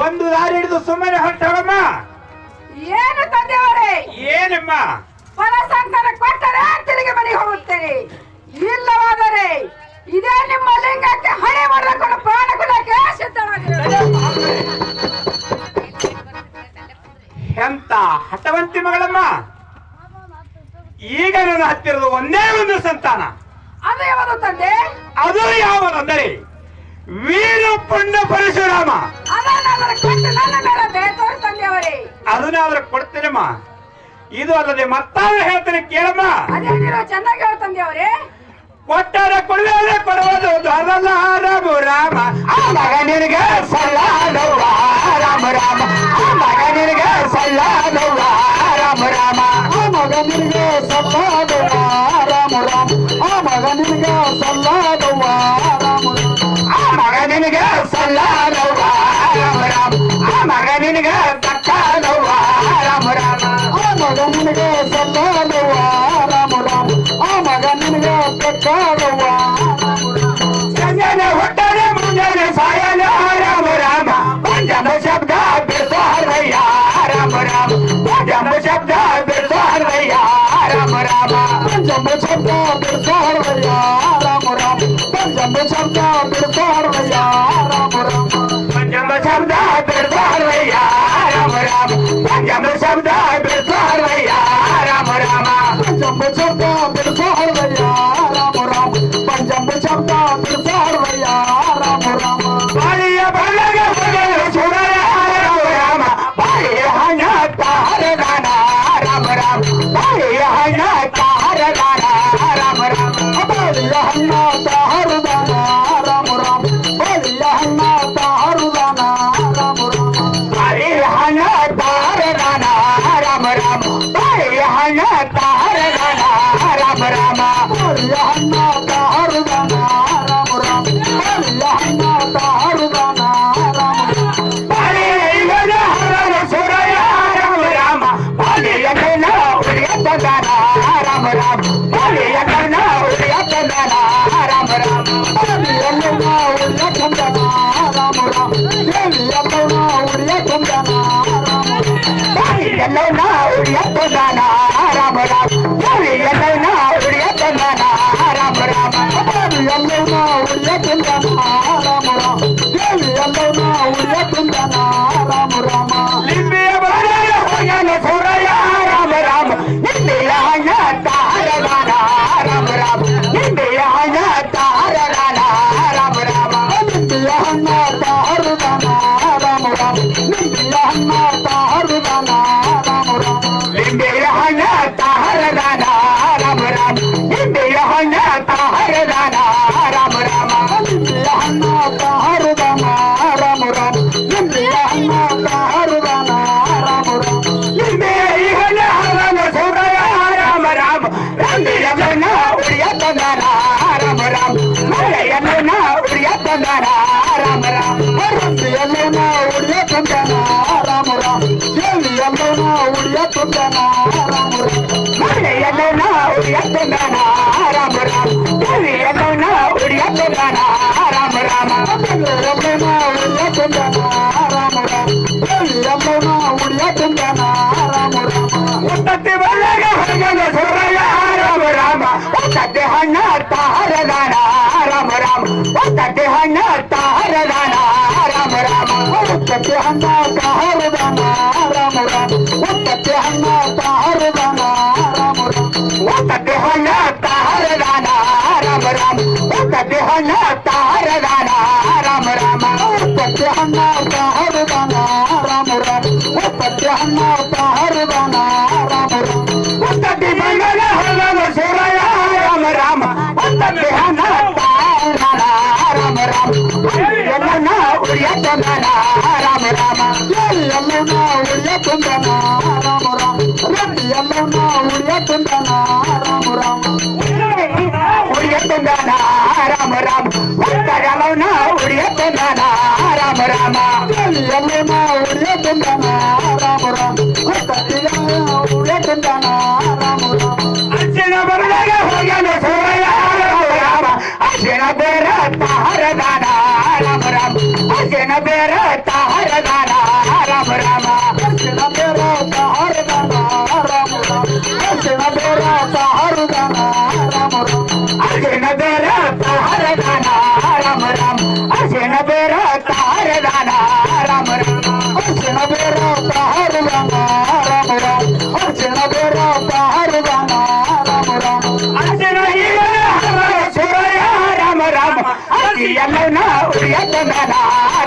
ಒಂದು ದಾರಿ ಹಿಡಿದು ಸುಮ್ಮನೆ ಹೊರಟವಮ್ಮ. ಏನು ತಂದೆಯವರೇ? ಏನಮ್ಮ? ಫಲಸಂಕರ ಕೊಟ್ಟರೆ ತಿರುಗಿ ಮನೆಗೆ ಹೋಗುತ್ತೇನೆ, ಇಲ್ಲವಾದರೆ ಇದೇ ನಿಮ್ಮ ಲಿಂಗಕ್ಕೆ ಹಣೆ ಮಾಡಿಕೊಂಡು ಪ್ರಾಣ ಕೊಡಕ್ಕೆ ಸಿದ್ಧವಾಗಿರುತ್ತದೆ. ಎಂತ ಹಠವಂತಿ ಮಗಳಮ್ಮ. ಈಗ ನನ್ನ ಹತ್ತಿರದ ಒಂದೇ ಒಂದು ಸಂತಾನ. ಅದು ಯಾವುದು ತಂದೆ? ಅದು ಯಾವುದಂದರೆ ವೀರ ಪುಣ್ಯ ಪರಶುರಾಮ. ಅದನ್ನಾದರೂ ಕೊಟ್ಟು ನನ್ನ ಮೇಲೆ ದಯ ತೋರಿ ತಂದೆಯವರೇ. ಅದನ್ನಾದ್ರೂ ಕೊಡ್ತೇನಮ್ಮ. ಇದು ಅಲ್ಲದೆ ಮತ್ತಾದ್ರೂ ಹೇಳ್ತೇನೆ ಕೇಳಮ್ಮ. ಅದೇನಿರೋ ಚೆನ್ನಾಗಿ ಹೇಳು ತಂದೆಯವರೇ. ಕೊಟ್ಟಾರ ಕೊಡುವೆ ಕೊಡುವುದು ಅದಲ್ಲ ರಾಮ ರಾಮ. ಆ ಮಗ ನಿನಗೆ ಸಲ್ಲಾದವ್ವ ರಾಮ ರಾಮ. ಆ ಮಗ ನಿನಗೆ ಸಲ್ಲಾದವ್ವ ರಾಮ ರಾಮ. ಆ ಮಗ ನಿನಗೆ ಸಲ್ಲಾದವ್ವ ರಾಮ ರಾಮ. ಆ ಮಗ ನಿನಗೆ ಸಲ್ಲಾದವ್ವ ರಾಮ ರಾಮ. ಆ ಮಗ ನಿನಗೆ ಸಲ್ಲಾದವ್ವ ರಾಮ ರಾಮ. ಆ ಮಗ ನಿನಗೆ ತಕ್ಕಾದವ್ವ ರಾಮ ರಾಮ. ಆ ಮಗ ನಿನಗೆ ಸಲ್ಲಾದವ್ವ ರಾಮ ರಾಮ. ಆ ಮಗ ನಿನಗೆ ತಕ್ಕಾದವ್ವ ಸಂಜನೆ ಹೊಟ್ಟರೆ ಮುಂಜಾನೆ ಸಾಯನ ರಾಮ ರಾಮ. ಪಂಚಮ ಶಬ್ದ ಬಿಡ್ಸೋರ್ವಯ್ಯ ರಾಮ ರಾಮ. ಪಂಚಮ ಶಬ್ದ ಬಿಡ್ಸೋರ್ವಯ್ಯ ರಾಮ ರಾಮ. ಪಂಚಮ ಶಬ್ದ ಬಿಡ್ಸೋರ್ವಯ್ಯ ರಾಮ ರಾಮ. ಪಂಚಮ ಶಬ್ದ ಬಿಡ್ಸೋರ್ವಯ್ಯ ರಾಮ ರಾಮ. ಪಂಚಮ ಶಬ್ದ ಬಿಡ್ಸೋರ್ವಯ್ಯ ರಾಮ ರಾಮ. ಪಂಚಮ ಶಬ್ದ ಬಿಡ್ಸೋರ್ವಯ್ಯ ರಾಮ ರಾಮ. ಪಂಚಮ ಶಬ್ದ ಬಿಡ್ಸೋರ್ವಯ್ಯ ರಾಮ ರಾಮ. ಪಂಚಮ ಶಬ್ದ ಬಿಡ್ಸೋರ್ವಯ್ಯ ರಾಮ ರಾಮ. ಬಾಳಿಯ ಬಳ್ಳಗೆ ಹೋಗಲು ಸುರಯ ರಾಮ ರಾಮ. ಬಾಳಿಯ ಹಣ ತಾರದಾನ ರಾಮ ರಾಮ. ಬಾಳಿಯ ಹಣ ತಾರದಾನ ರಾಮ ರಾಮ. ಬಾಳಿಯ ಹಣ್ಣ ತಾರುದಾನ ರಾಮ ರಾಮ. ಬಾಳಿಯ ಹಣ್ಣ ತಾರುದಾನ ರಾಮ ರಾಮ. ಬಾಳಿಯ ಹಣ ತಾರದಾನ ರಾಮ ರಾಮ. ಬಾಳಿಯ ಹಣ ತಾರದಾನ ರಾಮ ರಾಮ. ಬಾಳಿಯ ಹಣ್ಣ ತಾರುದಾನ ರಾಮ ರಾಮ. ಬಾಳಿಯ ಹಣ್ಣ ತಾರುದಾನ ರಾಮ ರಾಮ. ಬಾಳಿಯ ಇವನ ಹರನ ಸುರಯ ರಾಮ ರಾಮ. ಬಾಳಿಯ ಕೈನ ಉಳಿಯ ತಂದಾನ ರಾಮ ರಾಮ. ಬಾಳಿಯ ಕೈನ ಉಳಿಯ ತಂದಾನ ರಾಮ ರಾಮ. ದೇವಿಯಲ್ಲನ ಉಳಿಯ ತಂದನ ರಾಮ ರಾಮ. ದೇವಿಯಲ್ಲನ ಉಳಿಯ ತಂದನ ರಾಮ ರಾಮ. ಬಾಳಿಯಲ್ಲನ ಉಳಿಯ ತಂದಾನ ರಾಮ ರಾಮ. ಬಾಳಿಯಲ್ಲನ ಉಳಿಯ ತಂದಾನ ರಾಮ ರಾಮ. ದೇವಿಯಲ್ಲನ ಉಳಿಯ ತಂದನ ರಾಮ ರಾಮ. ದೇವಿಯಲ್ಲನ ಉಳಿಯ ತಂದನ ರಾಮ ರಾಮ. ಲಿಂಬಿಯ ಬರಲ ಹೋಗನ ಸುರಯ ರಾಮ ರಾಮ. ನಿಂಬೆಯ ಹಣ ತಾರದಾನ ರಾಮ ರಾಮ. ನಿಂಬೆಯ ಹಣ ತಾರದಾನ ರಾಮ ರಾಮ. ನಿಂಬಿಯ ಹಣ್ಣ ತಾರುದಾನ ರಾಮ ರಾಮ. ನಿಂಬಿಯ ಹಣ್ಣ ತಾರುದಾನ ರಾಮ ರಾಮ. ಲಿಂಬೆಯ ಹಣ ತಾರದಾನ ರಾಮ ರಾಮ. ನಿಂಬೆಯ ಹಣ ತಾರದಾನ ರಾಮ ರಾಮ. ನಿಂಬಿಯ ಹಣ್ಣ ತಾರುದಾನ ರಾಮ ರಾಮ. ನಿಂಬಿಯ ಹಣ್ಣ ತಾರುದಾನ ರಾಮ ರಾಮ. ನಿಂಬೆಯ ಈ ಹಣ ಹರನ ಸುರಯ ರಾಮ ರಾಮ. ರಂಬಿಯಲ್ಲನ ಉಳಿಯ ತಂದಾನ ರಾಮ ರಾಮ. ಮಳೆಯಲ್ಲನ ಉಳಿಯ ತಂದಾನ ರಾಮ ರಾಮ. ರಂಬಿಯಲ್ಲನ ಉಳಿಯ ತಂದನ ರಾಮ ರಾಮ. ದೇವಿಯಲ್ಲನ ಉಳಿಯ ತಂದನ ರಾಮ ರಾಮ. ಮಳೆಯಲ್ಲನ ಉಳಿಯ ತಂದಾನ ರಾಮ ರಾಮ. ದೇವಿಯಲ್ಲನ ಉಳಿಯ ತಂದಾನ ರಾಮ ರಾಮ. ದೇವಿಯಲ್ಲನ ಉಳಿಯ ತಂದನ ರಾಮ ರಾಮ. ದೇವಿಯಲ್ಲನ ಉಳಿಯ ತಂದನ ರಾಮ ರಾಮ. ಉತ್ತತ್ತಿ ಬಳ್ಳಗೆ ಹೊರಗನ ಸುರಯ ರಾಮ ರಾಮ. ಉತ್ತತ್ತಿ ಹಣ್ಣ ತಾರದಾನ ರಾಮ ರಾಮ. ಉತ್ತತ್ತಿ ಹಣ್ಣ ತಾರದಾನ ರಾಮ ರಾಮ. ಉತ್ತಕ್ಕೆ ಹಣ್ಣ ತಾರುದಾನ ರಾಮ ರಾಮ. ಉತ್ತಕ್ಕೆ ಹಣ್ಣ ತಾರುದಾನ ರಾಮ ರಾಮ. ಉತ್ತತ್ತಿ ಹಣ್ಣ ತಾರದಾನ ರಾಮ ರಾಮ. ಉತ್ತತ್ತಿ ಹಣ್ಣ ತಾರದಾನ ರಾಮ ರಾಮ. ಉತ್ತಕ್ಕೆ ಹಣ್ಣ ತಾರುದಾನ ರಾಮ ರಾಮ. ಉತ್ತಕ್ಕೆ ಹಣ್ಣ ತಾರುದಾನ ರಾಮ ರಾಮ. ಉತ್ತತ್ತಿ ಬಳ್ಳಗ ಹೊರಗನ ಸುರಯ ರಾಮ ರಾಮ. ಉತ್ತತ್ತಿ ಹಣ್ಣ ತಾರದಾನ ರಾಮ ರಾಮ. ಎಲ್ಲನ ಉಳಿಯ ತಂದಾನ ರಾಮ ರಾಮ. ಎಲ್ಲನ ಉಳಿಯ ತಂದನ ರಾಮ ರಾಮ. ರಂಬಿಯಲ್ಲನ ಉಳಿಯ ತಂದನ ರಾಮ ರಾಮ. ಉಳಿಯ ತಂದಾನ ರಾಮ ರಾಮ. ಉತ್ತರಲವನ ಉಳಿಯ ತಂದಾನ ರಾಮ ರಾಮ. ಎಲ್ಲನ ಉಳಿಯ ತಂದನ ರಾಮ ರಾಮ. ಉತ್ತಕ್ಕೆಯನ್ನ ಉಳಿಯ ತಂದನ ರಾಮ ರಾಮ. ಅರ್ಜುನ ಬರಲಾಗ ಹೋಗನ ಸೂರಯ ರಾಮ ರಾಮ. ಅರ್ಜುನ ಬೇರ ತಾರದಾನ ರಾಮ ರಾಮ. ಅರ್ಜುನ ಬೇರ ತಾರದಾನ ಹರದಾನ ರಾಮ ರಾಮ ಅರ್ಚನ ಬೇರ ಹರದಾನ ರಾಮ ರಾಮ ಅರ್ಚನ ಬೇರ ಹರದಾನ ರಾಮ ರಾಮ ಅರ್ಜುನ ಈಗ ಸುರಯ ರಾಮ ರಾಮ ಅತಿ ಎಲ್ಲವನ್ನ ಉಳಿಯ ತಂದನ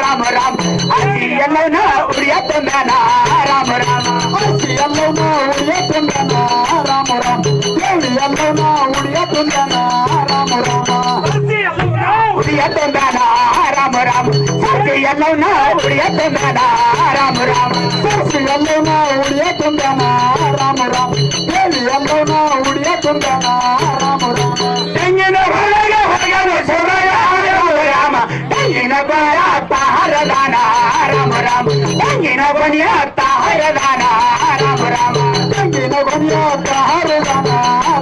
ರಾಮ ರಾಮ ಅತಿ ಎಲ್ಲವನ್ನ ಉಳಿಯ ತಂದನ ರಾಮ ರಾಮ ಅರ್ಚಿ ಎಲ್ಲವನ್ನ ಉಳಿಯ ತಂದನ ರಾಮ ರಾಮ ದೇವಿ ಎಲ್ಲವನ್ನ ಉಳಿಯ ತಂದನ ರಾಮ ರಾಮ ಉಳಿಯ ತಂದನ ರಾಮ ರಾಮ ಸತ್ಯ ಎಲ್ಲವನ್ನ ಉಳಿಯ ತಂದನ ರಾಮ ರಾಮ ಸರ್ಸಿ ಎಲ್ಲವನ್ನ ಉಳಿಯ ತಂದನ ರಾಮ ರಾಮ ದೇವಿ ಎಲ್ಲವನ್ನ ಉಳಿಯ ತಂದನ ರಾಮ ರಾಮ ತೆಂಗಿನ ಹೊರಗೆ ಹೋಗಲು ಸುರಯ ರಾಮ ತೆಂಗಿನ ಬರ ಹರದಾನ ರಾಮ ರಾಮ ತೆಂಗಿನ ಬನಿಯ ಹರದಾನ ರಾಮ ರಾಮ ತೆಂಗಿನ ಗೊನೆಯ ಹರದಾನ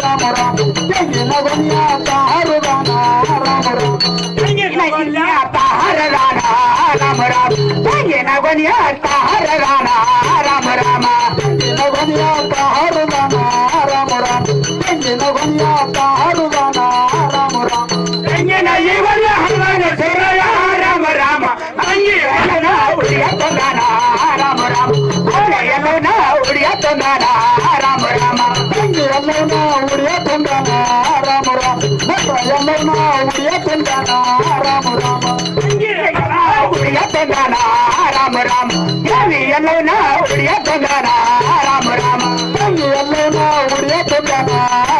ರಾಮ ರಾಮ ತೆಂಗಿನ ಗೊನೆಯ ಹರದಾನ ರಾಮ ರಾಮ ತೆಂಗಿನ ಹರದಾನ ರಾಮ ರಾಮ ತೆಂಗಿನ ಬನಿಯ ಹರದಾನ ರಾಮ ರಾಮ ತೆಂಗಿನ ಗೊನೆಯ ಹರದಾನ ರಾಮ ರಾಮ ತೆಂಗಿನ ಗೊನೆಯ ಹರದಾನ ರಾಮ ರಾಮ ತೆಂಗಿನ ಇವನ ಹರದಾನ ಸುರಯ ರಾಮ ರಾಮ ಅಂಗಿ ಎಲ್ಲನ ಉಳಿಯ ತಂದಾನ ರಾಮ ರಾಮ ಎಲ್ಲವನ್ನ ಉಳಿಯ ತಂದಾನ ರಾಮ ರಾಮ ತಂಗಿ ಎಲ್ಲವನ್ನ ಉಳಿಯ ತಂದಾನ ರಾಮ ರಾಮ ಮಕ್ಕಳ ಎಲ್ಲವನ್ನ ಉಳಿಯ ತಂದಾನ ರಾಮ ರಾಮ ಉಳಿಯ ತಂದಾನ ರಾಮ ರಾಮ ದೇವಿ ಎಲ್ಲವನ್ನ ಉಳಿಯ ತಂದಾನ ರಾಮ ರಾಮ ತಂಗಿ ಎಲ್ಲವನ್ನ ಉಳಿಯ ತಂದಾನ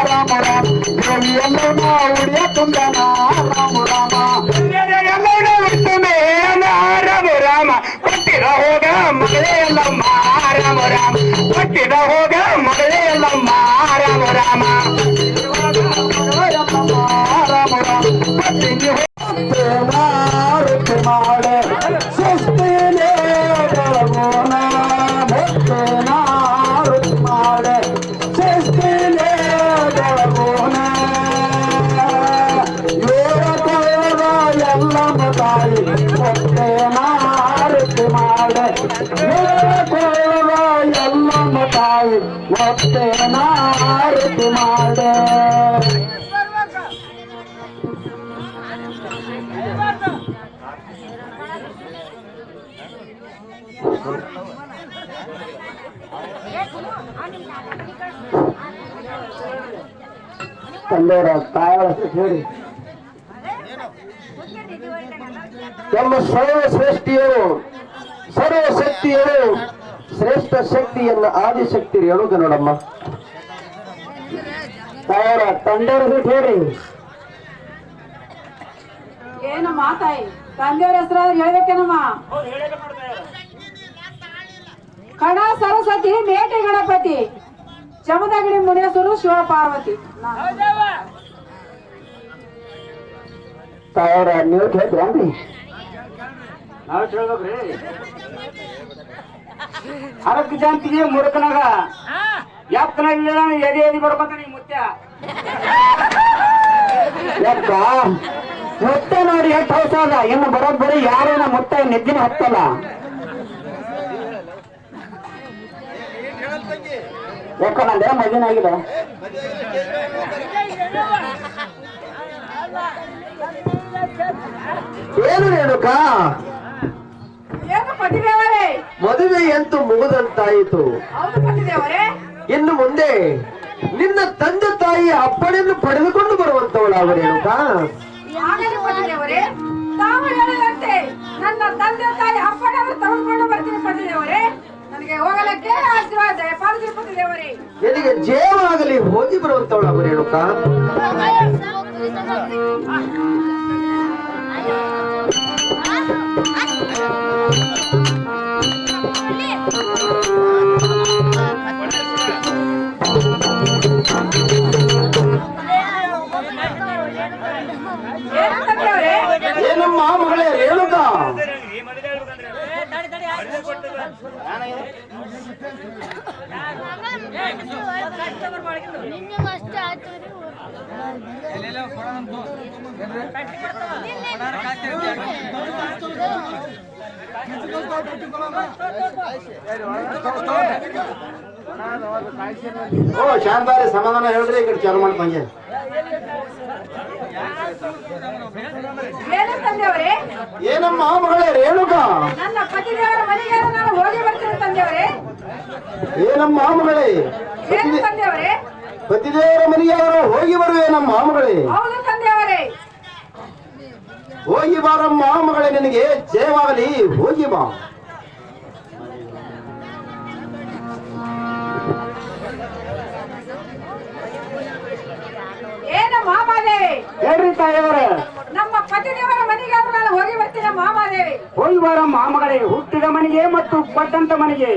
ರಾಮ ರಾಮ ದೇವಿ ಎಲ್ಲವನ್ನ ಉಳಿಯ ತಂದಾನ ರಾಮ ರಾಮ ಎಲ್ಲವನ್ನ ಬಿಟ್ಟು ಮೇನ ರಾಮ ರಾಮ ಕೊಟ್ಟಿರ ಹೋಗ ಮಗಳೇ ಎಲ್ಲಮ್ಮ ರಾಮ ರಾಮ ಕೊಟ್ಟಿರ ಹೋಗ ಮಗಳೇ ಎಲ್ಲಮ್ಮ ರಾಮ ರಾಮ ರಾಮ ರಾಮ ಪಟ್ಟಿಗೆ ಮಾರುತಿ ಮಾಡೆ ಸುಸ್ತಿಲೇ ಬೆಳಗೋಣ ಭಕ್ತ ನಾರುತಿ ಮಾಡೆ ಸುಸ್ತಿಲೇ ಬೆಳಗೋಣ ಯೋಗ ಎಲ್ಲಮ್ಮ ತಾಯಿ ಭಕ್ತ ನಾರುತಿ ಮಾಡೆ ಯೋಗ ಎಲ್ಲಮ್ಮ ತಾಯಿ ಭಕ್ತ ನಾರುತಿ ಮಾಡೆ ತಂದೆಯವರ ತಾಯಿಯವರ ಹೆಸರು ಹೇಳಿ ನಮ್ಮ ಸರ್ವಶ್ರೇಷ್ಠಿಯರು ಸರ್ವಶಕ್ತಿಯರು ಶ್ರೇಷ್ಠ ಶಕ್ತಿಯನ್ನ ಆದಿಶಕ್ತಿ ಹೇಳುವುದು ನೋಡಮ್ಮ ತಾಯಿಯವರ ತಂದೆಯವರ ಹೆಸರು ಹೇಳಿ ಏನು ಮಾತಾಯಿ ತಂದೆಯವ್ರ ಹೆಸರಾದ್ರೆ ಹೇಳ್ಬೇಕೇನಮ್ಮ ಕಣ ಸರಸ್ವತಿ ಮೇಟಿ ಗಣಪತಿ ಚಮದಗಿರಿ ಮುನೇಶ್ವರು ಶಿವ ಪಾರ್ವತಿ ತಾಯಿಯವರ ನೀವು ಕೇಳ್ತೀರೇನ್ರಿ ನಾವು ಹೇಳ್ಬೇಕ್ರಿ ಹರಕ್ ಜಂತಿಗೆ ಮುರುಕನಾಗ ಯಾಪ್ತನಾಗಿಲ್ಲ ಎದೆ ಎದಿ ಬರ್ಬೇಕ ಮುತ್ಯ ಯಾಕ ಮುತ್ತೆ ನೋಡಿ ಎಷ್ಟು ಹೌಸಾದ ಇನ್ನು ಬರೋಬ್ಬರಿ ಯಾರೇನ ಮುತ್ತೆ ನೆದ್ದಿನ ಹತ್ತಲ್ಲ ಯಾಕ ನಂದೇ ಮದುವೆ ಆಗಿದೆ ಏನು ರೇಣುಕ ಏನು ಪತಿದೇವರೇ ಮದುವೆ ಎಂತೂ ಮುಗಿದಂತಾಯಿತು ಹೌದು ಪತಿದೇವರೇ ಇನ್ನು ಮುಂದೆ ನಿನ್ನ ತಂದೆ ತಾಯಿಯ ಅಪ್ಪಣೆಯನ್ನು ಪಡೆದುಕೊಂಡು ಬರುವಂತವಳಾವ ರೇಣುಕ ಆಗಲಿ ಪತಿದೇವರೇ ತಾವು ಹೇಳಿದಂತೆ ನನ್ನ ತಂದೆ ತಾಯಿ ಅಪ್ಪನವರು ತೆಗೆದುಕೊಂಡು ಬರ್ತೀನಿ ಪತಿದೇವರೇ ನನಗೆ ಹೋಗಲಿಕ್ಕೆ ಆಶೀರ್ವಾದ ಪಾಲಿಸಿ ಪತಿದೇವರೇ ನಿನಗೆ ಜಯವಾಗಲಿ ಹೋಗಿ ಬರುವಂತವಳಾವ ರೇಣುಕ ಏನಮ್ಮ ಮಗಳೇ ರೇಣುಕ ಓ ಶಾಂತಾರಿ ಸಮಾಧಾನ ಹೇಳ್ರಿ ಈ ಕಡೆ ಚಾಲು ಮಾಡ್ತಂಗೆ ಏನು ತಂದೆಯವರೇ? ಏನಮ್ಮ ಮಗಳೇ ರೇಣುಕ? ನನ್ನ ಪತಿದೇವರ ಮನೆಗೆ ನಾನು ಹೋಗಿ ಬರ್ತೀನಿ ತಂದೆಯವರೇ. ಏನಮ್ಮ ಮಗಳೇ? ಏನು ತಂದೆಯವರೇ? ಪತಿದೇವರ ಮನೆಗೆ ಅವರು ಹೋಗಿ ಬರುವೇನಮ್ಮ ಮಗಳೇ? ಹೌದು ತಂದೆಯವರೇ. ಹೋಗಿ ಬಾರಮ್ಮ ಮಗಳೇ, ನಿನಗೆ ಜಯವಾಗಲಿ, ಹೋಗಿ ಬಾ. ಏನು ಮಾಮಾದೇವಿ? ಹೇಳ್ರಿ ತಾಯಿಯವರೇ, ನಮ್ಮ ಪತಿದೇವರ ಮನೆಗೆ ನಾನು ಹೋಗಿ ಬರ್ತೀನಿ ಮಾಮಾದೇವಿ. ಹೋಗಿ ಬಾರಮ್ಮ ಮಗಳೇ. ಹುಟ್ಟಿದ ಮನೆಗೆ ಮತ್ತು ಪಟ್ಟಂತ ಮನೆಗೆ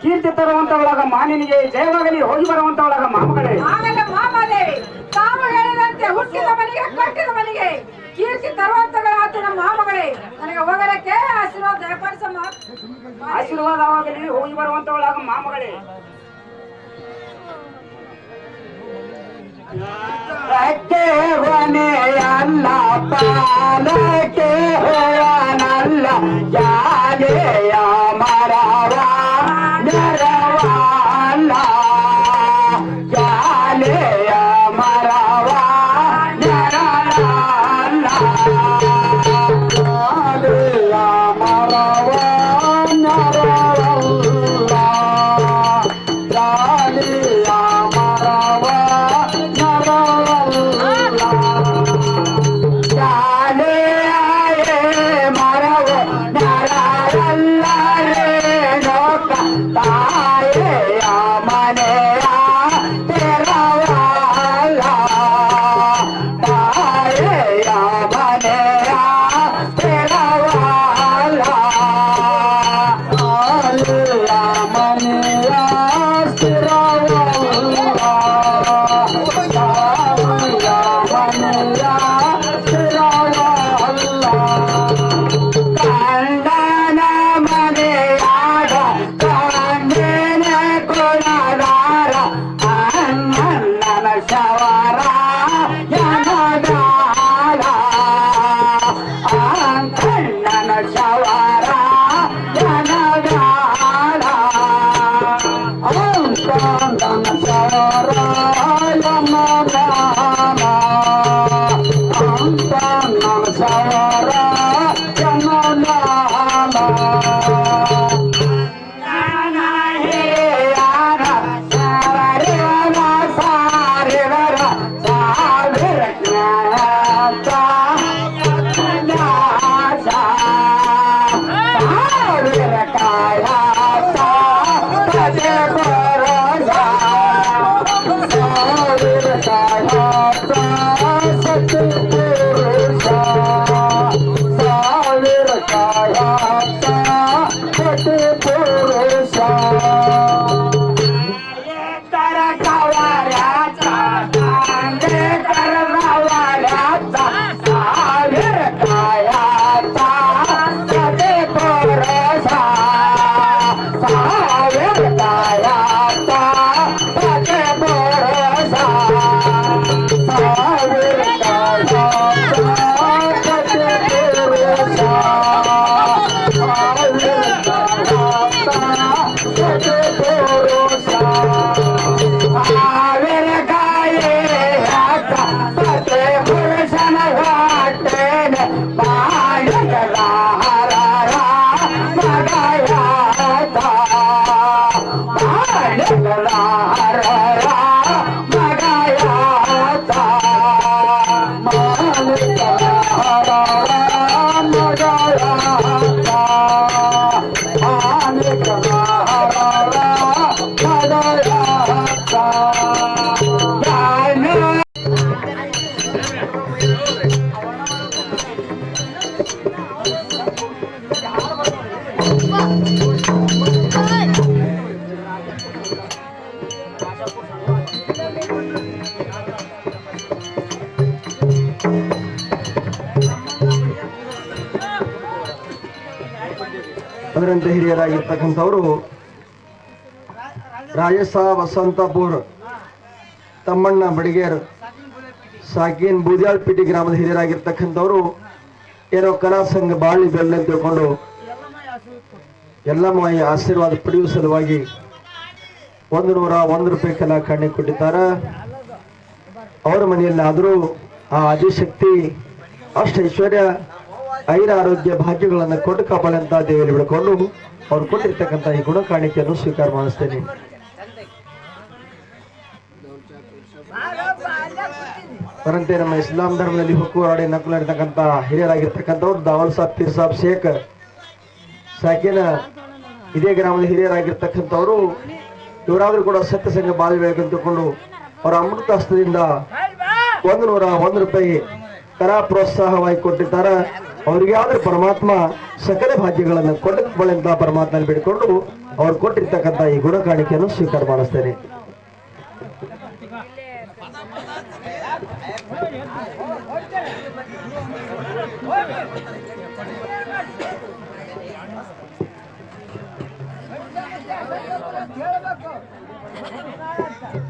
ಕೀರ್ತಿ ತರುವಂತವಳಾಗ ಮಾನಿನಿಗೆ ಜಯವಾಗಲಿ, ಹೋಗಿ ಬರುವಂತವಳಾಗ ಮಗಳೇ. ಆಮೇಲೆ ಮಾಮಾದೇವಿ ತಾವು ಹೇಳಿದಂತೆ ಹುಟ್ಟಿದ ಮನೆಗೆ ಕಟ್ಟಿದ ಮನೆಗೆ ಕೀರ್ತಿ ತರುವಂತಗಳಾದ ನಮ್ಮ ಮಾಮಗಳೇ, ನನಗೆ ಹೋಗಲಿಕ್ಕೆ ಆಶೀರ್ವಾದ ದಯಪಾಲಿಸಮ್ಮ. ಆಶೀರ್ವಾದವಾಗಲಿ, ಹೋಗಿ ಬರುವಂತವಳಾಗ ಮಗಳೇ. ರಕ್ಕೆ ಹೊನೆಯಲ್ಲ ಪಾಲಕ್ಕೆ ಹೋಯನಲ್ಲ ಜಾಗೆಯ ಮರವ ನೆರವಲ್ಲ, ಜಾಲೆಯ ಮರವ ನೆರವಲ್ಲ, ಜಾಲೆಯ ಮರವ ನೆರವಲ್ಲ, ಜಾಲೆಯ ಮರವ ಅದರಂತೆ ಹಿರಿಯರಾಗಿರ್ತಕ್ಕಂಥವರು ರಾಜಸ ವಸಂತಪುರ ತಮ್ಮಣ್ಣ ಬಡಿಗೇರ್ ಸಾಕೀನ್ ಬೂದ್ಯಾಳ್ಪಿಟಿ ಗ್ರಾಮದ ಹಿರಿಯರಾಗಿರ್ತಕ್ಕಂಥವರು ಏನೋ ಕಲಾ ಸಂಘ ಬಾಳಿ ಬೆಲ್ಲ ತಿಳ್ಕೊಂಡು ಎಲ್ಲಮ್ಮ ಆಶೀರ್ವಾದ ಪಡೆಯುವ ಸಲುವಾಗಿ 101 ರೂಪಾಯಿ ಕಲಾ ಕಾಣಿ ಕೊಟ್ಟಿದ್ದಾರೆ. ಅವರ ಮನೆಯಲ್ಲಿ ಆದರೂ ಆ ಆದಿಶಕ್ತಿ ಅಷ್ಟ ಐಶ್ವರ್ಯ ಐರ ಆರೋಗ್ಯ ಭಾಗ್ಯಗಳನ್ನು ಕೊಟ್ಟು ಕಾಪಾಡಂತ ದೇವಿಯಲ್ಲಿ ಬಿಡ್ಕೊಂಡು ಅವ್ರು ಕೊಟ್ಟಿರ್ತಕ್ಕಂಥ ಈ ಗುಣ ಕಾಣಿಕೆಯನ್ನು ಸ್ವೀಕಾರ ಮಾಡಿಸ್ತೇನೆ. ಬರಂತೆ ನಮ್ಮ ಇಸ್ಲಾಂ ಧರ್ಮದಲ್ಲಿ ಹುಕ್ಕುವಾಡಿ ನಕಲಾಡಿರ್ತಕ್ಕಂಥ ಹಿರಿಯರಾಗಿರ್ತಕ್ಕಂಥವ್ರು ದಾವಲ್ ಸಾಬ್ ಪೀರ್ ಸಾಬ್ ಶೇಖ್ ಸಾಕಿನ ಇದೇ ಗ್ರಾಮದ ಹಿರಿಯರಾಗಿರ್ತಕ್ಕಂಥವ್ರು ಇವರಾದ್ರೂ ಕೂಡ ಸತ್ಯ ಸಂಘ ಬಾಳ್ಬೇಕಂತ ತಿಳ್ಕೊಂಡು ಅವರ ಅಮೃತ ಹಸ್ತದಿಂದ 101 ರೂಪಾಯಿ ಕರ ಪ್ರೋತ್ಸಾಹವಾಗಿ ಕೊಟ್ಟಿದ್ದಾರೆ. ಅವ್ರಿಗೆ ಆದ್ರೆ ಪರಮಾತ್ಮ ಸಕಲ ಭಾಗ್ಯಗಳನ್ನು ಕೊಟ್ಟ ಪರಮಾತ್ಮ ಬಿಡ್ಕೊಂಡು ಅವ್ರು ಕೊಟ್ಟಿರ್ತಕ್ಕಂಥ ಈ ಗುಣ ಕಾಣಿಕೆಯನ್ನು ಸ್ವೀಕಾರ ಮಾಡಿಸ್ತೇನೆ.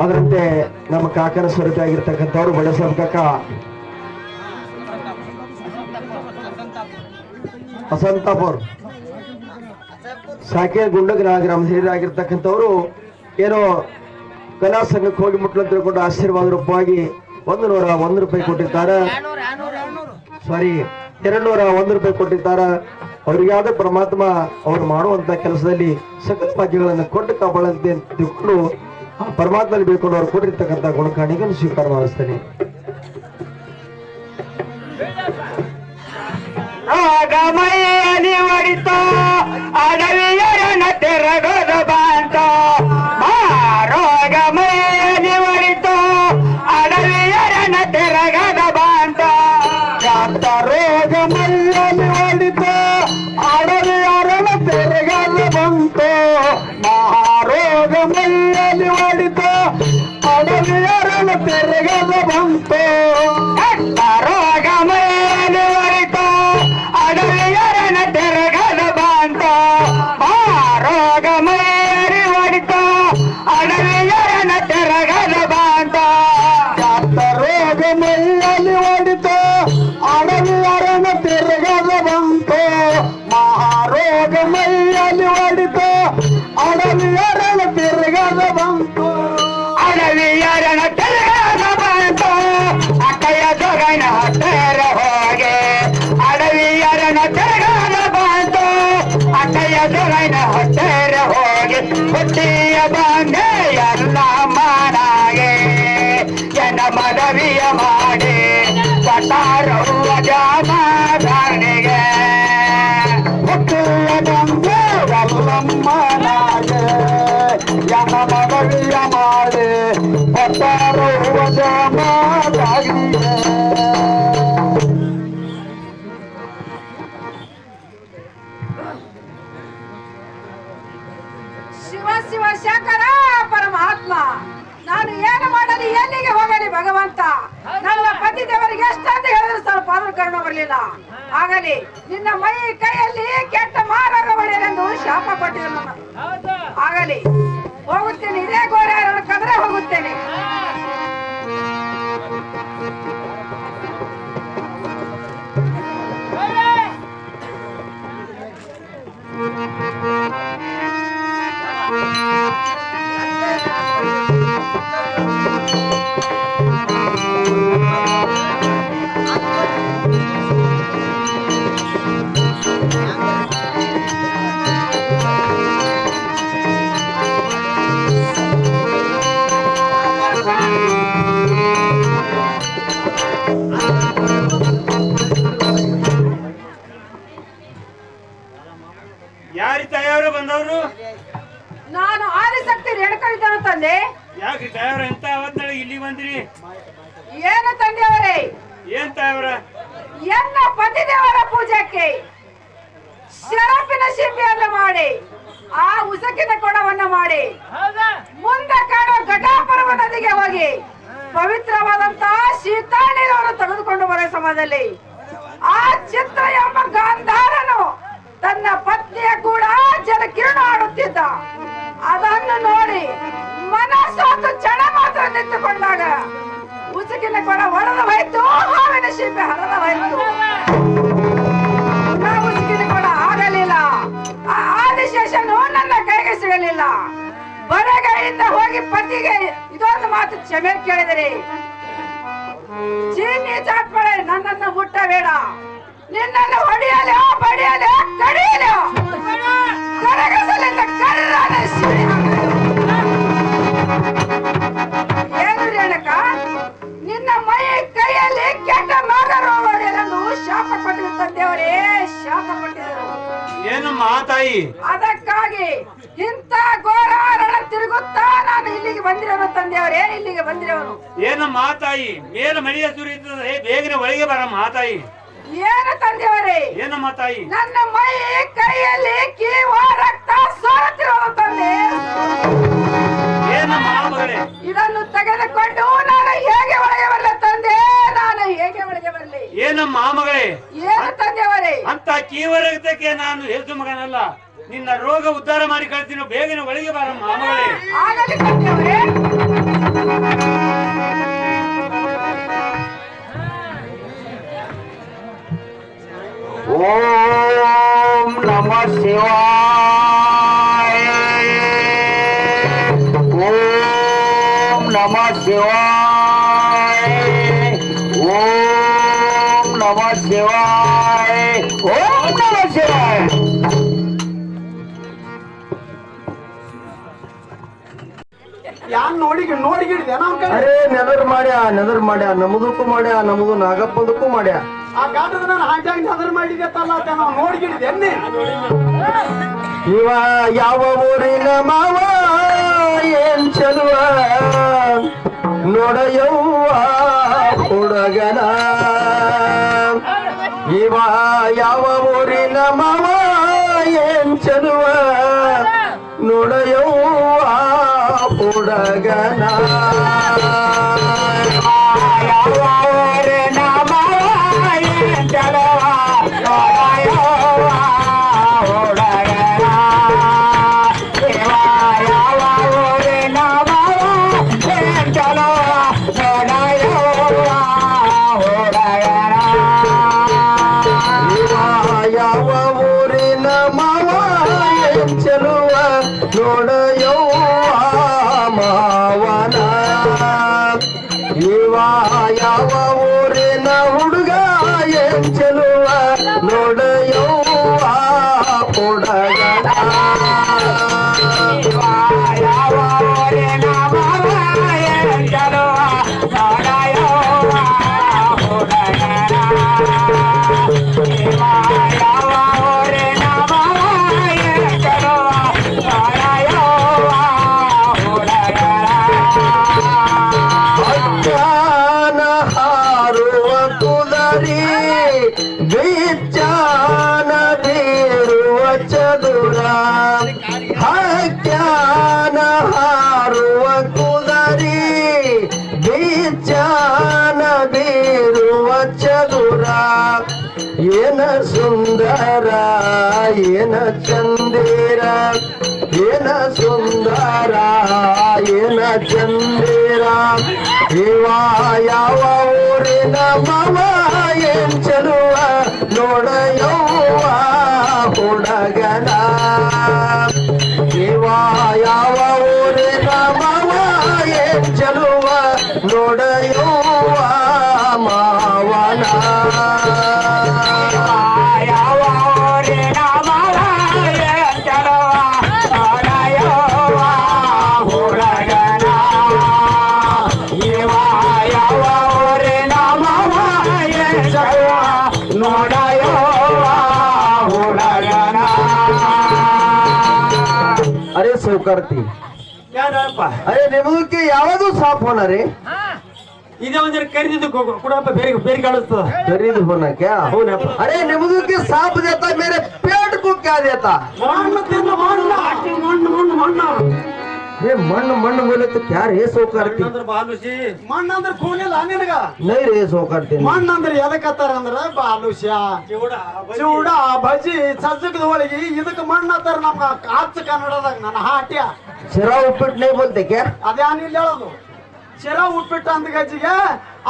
ಅದರಂತೆ ನಮ್ಮ ಕಾಕನ ಸ್ವರೂಪ ಆಗಿರ್ತಕ್ಕಂಥವ್ರು ಬಡ ಸಾಬ್ ಕಾಕ ಹಸಂತಾಪುರ್ ಸಾಕೆ ಗುಂಡಗ್ರ ಗ್ರಾಮದ ಹಿರಿಯರಾಗಿರ್ತಕ್ಕಂಥವ್ರು ಏನೋ ಕಲಾ ಸಂಘಕ್ಕೆ ಹೋಗಿ ಮುಟ್ಲು ತಿಳ್ಕೊಂಡು ಆಶೀರ್ವಾದ ರೂಪವಾಗಿ 101 ರೂಪಾಯಿ ಕೊಟ್ಟಿದ್ದಾರೆ. ಸಾರಿ 201 ರೂಪಾಯಿ ಕೊಟ್ಟಿದ್ದಾರೆ. ಅವರಿಗಾದ ಪರಮಾತ್ಮ ಅವ್ರು ಮಾಡುವಂತ ಕೆಲಸದಲ್ಲಿ ಸಕಲ ಭಾಗ್ಯಗಳನ್ನು ಕೊಟ್ಟು ಕಾಪಾಡಂತೆ ತಿಳ್ಕೊಂಡು ಆ ಪರಮಾತ್ಮಲ್ಲಿ ಬೇಡ್ಕೊಂಡು ಅವ್ರು ಕೊಟ್ಟಿರ್ತಕ್ಕಂಥ ಗುಣಕಾಣಿಗಳನ್ನು ಸ್ವೀಕಾರ ಮಾಡಿಸ್ತೇನೆ. ರೋಗಮಯ್ಯಲಿ ಹೊಡಿತ ಅಡವಿಯರನ ತೆರಗೋದ ಬಾಂತ ರೋಗಮಯ್ಯಲಿ ಹೊಡಿತ ಅಡವಿಯರನ ತೆರಗದ ಬಾಂತ ರೋಗ ಮೈಯಲ್ಲಿ ಹೊಡಿತ ಅಡವಿಯರನ ತೆರಗದ ಬಂತು ಮಹಾರೋಗ ಮೈಯಲ್ಲಿ ಹೊಡಿತ ಅಡವಿಯರನ ತೆರಗದ ಬಂತು ರೋಗ ಮೈಯಲ್ಲಿ ಹೊಡಿತ ಅಡವಿಯರನ ತೆರಗದ ಬಾಂತ ರೋಗ ಮೈಯಲ್ಲಿ ಹೊಡಿತ ಅಡವಿಯರನ ತೆರಗದ ಬಾಂತ ರೋಗ ಮೈಯಲ್ಲಿ ಹೊಡಿತ ಅಡವಿಯರನ ತೆರಗದ ಬಂತು ಮಹಾರೋಗ ಮೈಯಲ್ಲಿ ಹೊಡಿತ ಅಡವಿಯರನ ತೆರಗದ ಬಂತು ಅಡವಿಯರನ ತೆರಗದ ಬಾಂತ ಅಕ್ಕಯ್ಯ ಜೊಗನ ಹತ್ತರ ಹೋಗೆ ಅಡವಿಯರನ ತೆರಗದ ಬಾಂತ ಅಕ್ಕಯ್ಯ ಜೊಗನ ಹತ್ತರ ಹೋಗಿ ಹುಟ್ಟಿಯ ಬಂದೆ ಎಲ್ಲ ಮಾಡಾಗೆ ಎನ್ನ ಮದವಿಯ ಮಾಡಿ ಪಟಾರವ್ವ ಜಾಮಾನಿಗೆ ಹುಟ್ಟಿಯ ಬಂದೆ ವಲ್ಲಮ್ಮನಾಗೆ ಯಮ ಮಗವಿಯ ಮಾಡಿ ಪಟ್ಟರುವ ಜಮಾದಾಗಿಯೇ ಶಿವ ಶಿವ ಶಂಕರ ಪರಮಾತ್ಮ, ನಾನು ಏನು ಮಾಡಲಿ, ಎಲ್ಲಿಗೆ ಹೋಗಲಿ ಭಗವಂತ? ನನ್ನ ಪತಿ ದೇವರಿಗೆ ಎಷ್ಟಂತ ಹೇಳಿದ್ರು ಸ್ವಲ್ಪ ಆದ್ರೂ ಕರುಣ ಬರಲಿಲ್ಲ. ಆಗಲಿ ನಿನ್ನ ಮೈ ಕೈಯಲ್ಲಿ ಕೆಟ್ಟ ಮಾರಾಗ ಹೊಡೆಯಲೆಂದು ಶಾಪ ಕೊಟ್ಟಿದ್ರು. ಆಗಲಿ ಹೋಗುತ್ತೇನೆ, ಇದೇ ಗೋರ್ಯಾರನ ಕದ್ರೆ ಹೋಗುತ್ತೇನೆ. ಯಾರಿ ತಯಾರು ಬಂದವರು? ನಾನು ಆದಿಶಕ್ತಿ ರೇಣುಕವಿದ್ದಾನ ತಂದೆ. ಯಾಕ್ರಿ ತಯಾರು ಎಂತ ಅವತ್ತಳ ಇಲ್ಲಿ ಬಂದ್ರಿ? ಏನು ತಂದೆಯವರೇ? ಏನ್ ತಯಾರ? ಎನ್ನ ಪತಿ ದೇವರ ಪೂಜೆಗೆ ಶರಪಿನ ಶಿಲ್ಪಿಯನ್ನು ಮಾಡಿ ಆ ಉಸಕಿನ ಕೊಡವನ್ನ ಮಾಡಿ ಮುಂದೆ ಕಾಣೋ ಘಟಾಪರ್ವ ನದಿಗೆ ಹೋಗಿ ಪವಿತ್ರವಾದಂತಹ ಶೀತಾಳೀರವನ್ನು ತೆಗೆದುಕೊಂಡು ಬರೋ ಸಮಯದಲ್ಲಿ ಆ ಚಿತ್ರ ಎಂಬ ಗಾಂಧಾರನು ತನ್ನ ಪತ್ನಿಯ ಕೂಡ ಜಲಕಿರಣ ಆಡುತ್ತಿದ್ದ. ಅದನ್ನು ನೋಡಿ ಮನಸ್ಸು ಕ್ಷಣ ಮಾತ್ರ ನಿಂತುಕೊಂಡಾಗ ಉಸುಕಿನ ಕೊಡ ಹೊಡೆದು ಹೋಯ್ತು, ಹಾವಿನ ಶಿಲ್ಪಿ ಹರದ ಹೋಯ್ತು. ಉಸುಕಿನ ಕೊಡ ಆಗಲಿಲ್ಲ. ಆ ಆದಿಶೇಷನು ನನ್ನ ಕೈಗೆ ಸಿಗಲಿಲ್ಲ. ಬರಗೈಯಿಂದ ಹೋಗಿ ಪತಿಗೆ ಇದೊಂದು ಮಾತು ಕ್ಷಮೆ ಕೇಳಿದರೆ ಚೀನಿ ಚಾಟ್ಪಳೆ ನನ್ನನ್ನು ಮುಟ್ಟಬೇಡ. ನಿನ್ನನ್ನು ಹೊಡೆಯಲು ಬಡಿಯಲು ಕಡಿಯಲು ಕರಗಸಲಿಂದ ಕರ್ರಾದ ಶಿರಿ ಹಾಕಲು. ಏನು ರೇಣಕ, ನಿನ್ನ ಮೈ ಕೈಯಲ್ಲಿ ಕೆಟ್ಟ ಮಾಗರು ಹೊಡೆಯಲೆಂದು ಶಾಪ ಕೊಟ್ಟಿರು ತಂದೆಯವರೇ, ಶಾಪ ಕೊಟ್ಟಿದರು. ಏನು ಮಾತಾಯಿ? ಅದಕ್ಕಾಗಿ ಇಂಥ ಘೋರಾರಣ ತಿರುಗುತ್ತಾ ನಾನು ಇಲ್ಲಿಗೆ ಬಂದಿರೋನು ತಂದೆಯವರೇ, ಇಲ್ಲಿಗೆ ಬಂದಿರೋನು. ಏನು ಮಾತಾಯಿ? ಮೇಲೆ ಮಳೆಯ ಸುರಿಯುತ್ತದೆ, ಬೇಗನೆ ಒಳಗೆ ಬರ ಮಾತಾಯಿ. ಏನು ತಂದೆಯವರೇ? ಏನು ಮಾತಾಯಿ? ನನ್ನ ಮೈ ಕೈಯಲ್ಲಿ ಕೀವ ರಕ್ತ ಸೋರುತ್ತಿರೋದು ತಂದೆ. ಏನು ಮಗಳೇ? ಇದನ್ನು ತೆಗೆದುಕೊಂಡು ನಾನು ಹೇಗೆ ಒಳಗೆ ಬರಲಿ ತಂದೆ, ನಾನು ಹೇಗೆ ಒಳಗೆ ಬರಲಿ? ಏನು ಮಗಳೇ? ಏನು ತಂದೆಯವರೇ? ಅಂತ ಕೀವರಗತಕ್ಕೆ ನಾನು ಹೆಸರು ಮಗನಲ್ಲ, ನಿನ್ನ ರೋಗ ಉದ್ಧಾರ ಮಾಡಿ ಕಳ್ತೀನಿ, ಬೇಗನೆ ಒಳಗೆ ಬಾರ ಮಗಳೇ. ಆಗಲಿ ತಂದೆಯವರೇ. ಓಂ ನಮಃ ಶಿವಾಯ. ಓಂ ನಮಃ ಶಿವಾಯ. ಓಂ ನಮಃ ಶಿವಾಯ. ಓಂ ನಮಃ ಶಿವಾಯ. ಯಾನ್ ನೋಡಿಗಿಡಿದೆ ಅರೆ ನೆದರ್ ಮಾಡ್ಯ ನಮ್ದಕ್ಕೂ ಮಾಡ್ಯ, ನಮ್ದು ನಾಗಪ್ಪದಕ್ಕೂ ಮಾಡ್ಯ. ಆ ಗಾಟದ ನಾನು ಹಾಂಟಾಗಿ ನದರ್ ಮಾಡಿದೆ ತಲ್ಲ ಅಂತ ನಾವು ನೋಡಿಗಿಡಿದೆ ಎನ್ನಿ. ಇವ ಯಾವ ಊರಿನ ಮಾವ ಏನ್ ಚಲುವ ನೋಡಯವ್ವ ಹುಡುಗನ. ಇವ ಯಾವ ಊರಿನ ಮಾವ ಏನ್ ಚಲುವ ನೋಡಯವ್ವ ಹುಡುಗನ. ಯಾವ ಊರಿನ ಮಾವ ಏನ್ ಚಲುವ ನೋಡಯವ್ವ ಹುಡುಗನ. ಇವ ಯಾವ ಊರಿನ ಮಾವ ಏನ್ ಚಲುವ ನೋಡಯವ್ವ ಹುಡುಗನ. ಇವ ಯಾವ ಊರಿನ ಮಾವ ಏನ್ ಚಲುವ ನೋಡಯವ್ವ ಮಾವನ. ಇವ ಯಾವ ಊರಿನ ಹುಡುಗ ಏನ್ ಚಲುವ ನೋಡಯವ್ವ ಹುಡುಗನ. ಇವ ಯಾವ ಊರಿನ ಮಾವ ಏನ್ ಚಲುವ ನೋಡಯವ್ವ ಹುಡುಗನ. ಇವ ಯಾವ ಊರಿನ ಮಾವ ಏನ್ ಚಲುವ ನೋಡಯವ್ವ ಹುಡುಗನ. ಅಜ್ಞಾನ ಹಾರುವ ಕುದರಿ ಬಿಚ್ಚಾನ ಬೀರುವ ಚದುರ. ಅಜ್ಞಾನ ಹಾರುವ ಕುದರಿ ಬಿಚ್ಚಾನ ಬೀರುವ ಚದುರ. ಏನ ಸುಂದರ ಏನ ಚಂದಿರ, ಏನ ಸುಂದರ ಏನ ಚಂದಿರ. ಇವ ಯಾವ ಊರಿನ ಮಾವ ಏನ್ ಚಲುವ ನೋಡಯವ್ವ ಹುಡುಗನ. ಇವ ಯಾವ ಊರಿನ ಮಾವ ಏನ್ ಚಲುವ ನೋಡಯವ್ವ ಮಾವನ. ಯಾವ ಊರಿನ ಮಾವ ಏನ್ ಚಲುವ ನೋಡಯವ್ವ ಹುಡುಗನ. ಇವ ಯಾವ ಊರಿನ ಮಾವ ಏನ್ ಚಲುವ ನೋಡಯವ್ವ ಹುಡುಗನ. ಅರೆ ಸೌಕರ್ತಿ, ಯಾರಪ್ಪ ಅರೆ ನಿಮಗಕ್ಕೆ ಯಾವುದು ಸಾಪ್ ಹೋನ ರೀ? ಇದೇ ಒಂದಿನ ಕರಿದಿದ್ದು ಕುಡಪ್ಪ ಬೇರೆ ಬೇರೆ ಕಾಣಿಸ್ತದ. खरीद होना क्या? ಹೌದಪ್ಪ. अरे नींबू के सांप देता मेरे पेट को क्या देता? ಮಣ್ಣು ತಿನ್ನು ಮಣ್ಣು ಅಟ್ಟಿ ಮಣ್ಣು ಮಣ್ಣು ಮಣ್ಣು. ये मन मन बोले तो क्या रे सो करती? ಅಂದ್ರೆ ಬಾಲುಸಿ ಮಣ್ಣು ಅಂದ್ರೆ ಕೂಲಿಲ್ಲ ನಿನಗ. नहीं रे सो करते ಮಣ್ಣು ಅಂದ್ರೆ ಎದಕ್ಕತ್ತಾರ ಅಂದ್ರ ಬಾಲುಷ್ಯ ಚೂಡ ಬಜ್ಜಿ ಸಜ್ಜಕದ ಒಳಗೆ ಇದಕ್ಕೆ ಮಣ್ಣು ಅಂತಾರ ನಮ್ಗ ಕಾಚ ಕನ್ನಡದಾಗ ನನ್ನ ಹಾಟ್ಯ. शिरा उपीट नहीं बोलते क्या? ಅದೇನಿಲ್ಲ ಹೇಳೋದು. ಶಿರ ಉಪ್ಪಿಟ್ಟು ಅಂದ ಗಜ್ಜಿಗೆ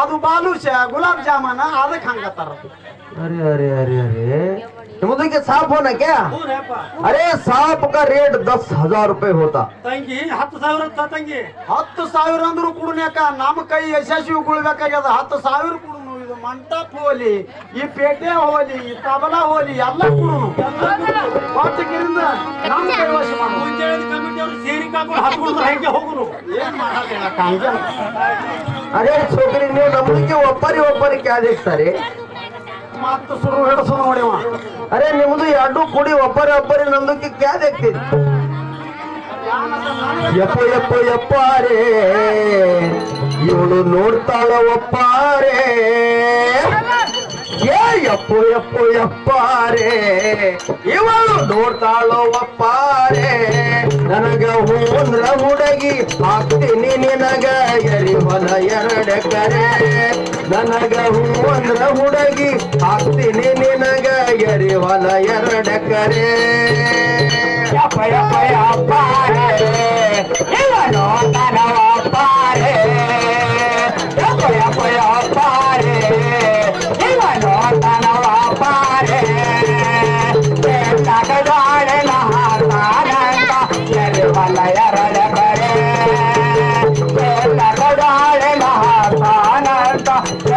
ಅದು ಬಾಲುಷ್ಯ ಗುಲಾಬ್ ಜಾಮೂನ ಅದಕ್ಕೆ ಹಂಗತ್ತಾರ. अरे अरे अरे अरे मुझे साफ होना क्या? ಹೂನಪ್ಪ अरे सांप का रेट 10,000 रुपए होता. ತಂಗಿ 10,000 ಅಂತ ತಂಗಿ 10,000 ಅಂದ್ರು ಕುಡ್ನ್ಯಾಕ ನಮ್ಮ ಕೈ ಯಶಸ್ವಿಗೊಳ್ಬೇಕಾಗ್ಯದ 10,000 ಕುಡುನು ಇದು ಮಂಟಪ ಹೋಲಿ ಈ ಪೇಟೆ ಹೋಲಿ ಈ ತಬಲಾ ಹೋಲಿ ಎಲ್ಲ ಕುಡುನು ವಾಚಕಿರಿಂದ ನಮ್ಮ ಕೈ ವಶ ಮಾಡು ಮುಂಜಾನೆ ಕಮಿಟಿ ಅವರು ಸೇರಿ ಕಾಕೊಂಡು ಹಾಕೊಂಡು ಹೆಂಗೆ ಹೋಗುನು ಏನ್ ಮಾಡಲ್ಲ ಹಂಗೆ अरे छोकरी ನೀವು ನಮ್ಮಕ್ಕೆ ಒಬ್ಬರಿ क्या देखತಾರೆ? ಮತ್ತೆ ಶುರು ಹಿಡಿಸು ನೋಡಿವ अरे ನಿಮ್ಮದು ಎರಡು ಕೂಡಿ ಒಬ್ಬರಿ ನಮ್ಮದಕ್ಕೆ क्या देखते? ಯಪ್ಪ ರೇ ಇವಳು ನೋಡ್ತಾಳ ಒಪ್ಪಾರೆ ಯಪ್ಪ ರೇ ಇವಳು ನೋಡ್ತಾಳೋ ಒಪ್ಪಾರೆ ನನಗ ಹೂಂದ್ರ ಹುಡುಗಿ ಹಾಕ್ತೀನಿ ನಿನಗ ಎರಿವಲ 2 ಎಕರೆ ನನಗ ಹೂಂದ್ರ ಹುಡುಗಿ ಹಾಕ್ತೀನಿ ನಿನಗ ಎರಿವಲ 2 ಎಕರೆ ಯಪ್ಪ ರೇ ಇವನು ತನವಪ್ಪ ರೇ ಯಪ್ಪ ರೇ ಇವನು ತನವಪ್ಪ ರೇ ತಗದಾಳೆ ನಹಾತಾನಂತ ಎರಿವಲ 2 ಎಕರೆ ತಗದಾಳೆ ನಹಾತಾನಂತ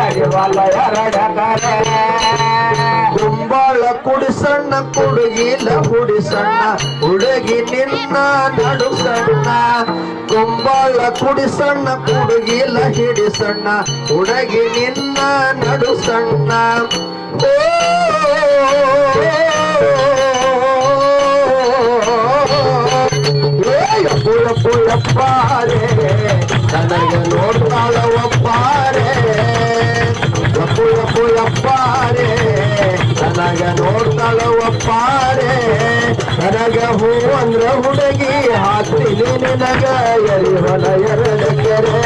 ಎರಿವಲ 2 ಎಕರೆ ಕುಂಬಳ ಕುಡಿಸಣ್ಣ ಕುಡುಗಿಲ ಹುಡಿಸಣ್ಣ ಹುಡುಗಿ ನಿನ್ನ ನಡು ಸಣ್ಣ ಕುಂಬಳ ಕುಡಿಸಣ್ಣ ಕುಡುಗಿಲ ಹಿಡಿಸಣ್ಣ ಹುಡುಗಿ ನಿನ್ನ ನಡು ಸಣ್ಣ ಯಪ್ಪಾರೆ ನನಗೆ ನೋಡ್ತಾಳ ಒಪ್ಪಾರೆ ಯಪ್ಪಾರೆ ನನಗ ನೋಡ್ತಾಳ ಒಪ್ಪಾರೆ ನನಗ ಹೂ ಅಂದ್ರ ಹುಡುಗಿ ಹಾಕ್ತೀನಿ ನಿನಗ ಎರಿವಲ 2 ಎಕರೆ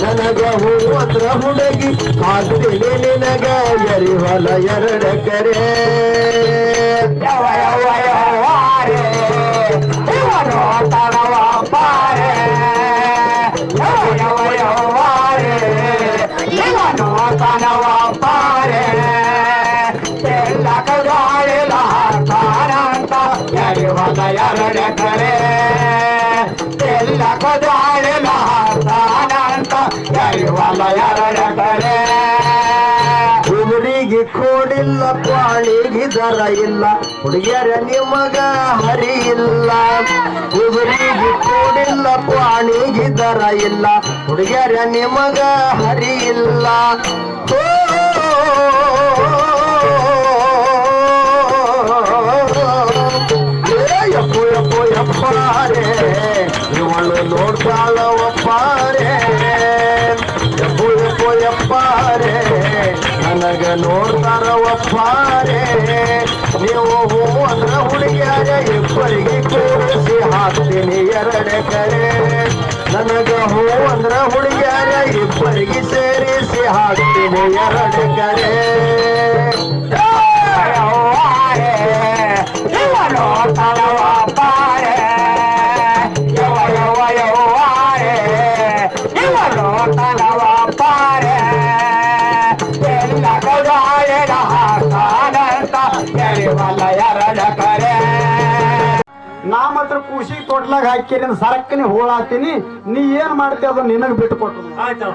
ನನಗ ಹೂ ಅಂದ್ರ ಹುಡುಗಿ ಹಾಕ್ತೀನಿ ನಿನಗ ಎರಿವಲ 2 ಎಕರೆ ಯವ್ವಾರೆ ಇವನು ತನವಪ್ಪಾರೆ ಯವ್ವಾರೆ ಇವನು ತನವಪ್ಪಾರೆ ತೆಲ್ಲಕದಾಳಿಲ ಹಾಕ್ತಾನಂತ ಎರಿವಲ 2 ಎಕರೆ ತೆಲ್ಲಕದಾಳಿಲ ಹಾಕ್ತಾನಂತ ಎರಿವಲ 2 ಎಕರೆ ಹುಡುಗಿಗೆ ಕೋಡಿಲ್ಲ ಪಾಣಿಗೆ ದರ ಇಲ್ಲ ಹುಡುಗಿಯರ ನಿಮಗ ಹರಿ ಇಲ್ಲ ಹುಡುಗಿಗೆ ಕೋಡಿಲ್ಲ ಪಾಣಿಗೆ ದರ ಇಲ್ಲ ಹುಡುಗಿಯರ ನಿಮಗ ಹರಿ ಇಲ್ಲ ಯಪ್ಪಾರೆ ಇವಳು ನೋಡ್ತಾಳ ಒಪ್ಪಾರೆ ಯಪ್ಪಾರೆ ನನಗ ನೋಡ್ತಾರ ಒಪ್ಪಾರೆ ನೀವು ಹೂ ಅಂದ್ರ ಹುಡುಗಿಯಾರ ಇಬ್ಬರಿಗೆ ಕೂಡಿಸಿ ಹಾಕ್ತೀನಿ 2 ಎಕರೆ ನನಗ ಹೂ ಅಂದ್ರ ಹುಡುಗಿಯಾರ ಇಬ್ಬರಿಗೆ ಸೇರಿಸಿ ಹಾಕ್ತೀನಿ 2 ಎಕರೆ ಇವನು ತನವಪ್ಪಾರೆ ಯವ್ವಾರೆ ಇವನು ತನವಪ್ಪಾರೆ ಎಲ್ಲಗದಾಳೆ ಹಾಕ್ತಾನಂತ ಎರಿವಲ 2 ಎಕರೆ ನಾ ಮಾತ್ರ ಖುಷಿ ತೊಟ್ಲಾಗ ಹಾಕಿರಿ ಸರಕ್ಕನೆ ಹೋಳಾತೀನಿ ನೀ ಏನ್ ಮಾಡ್ತೀಯ ಅದು ನಿನಗ್ ಬಿಟ್ಟು ಕೊಟ್ಟು ಆಯ್ತು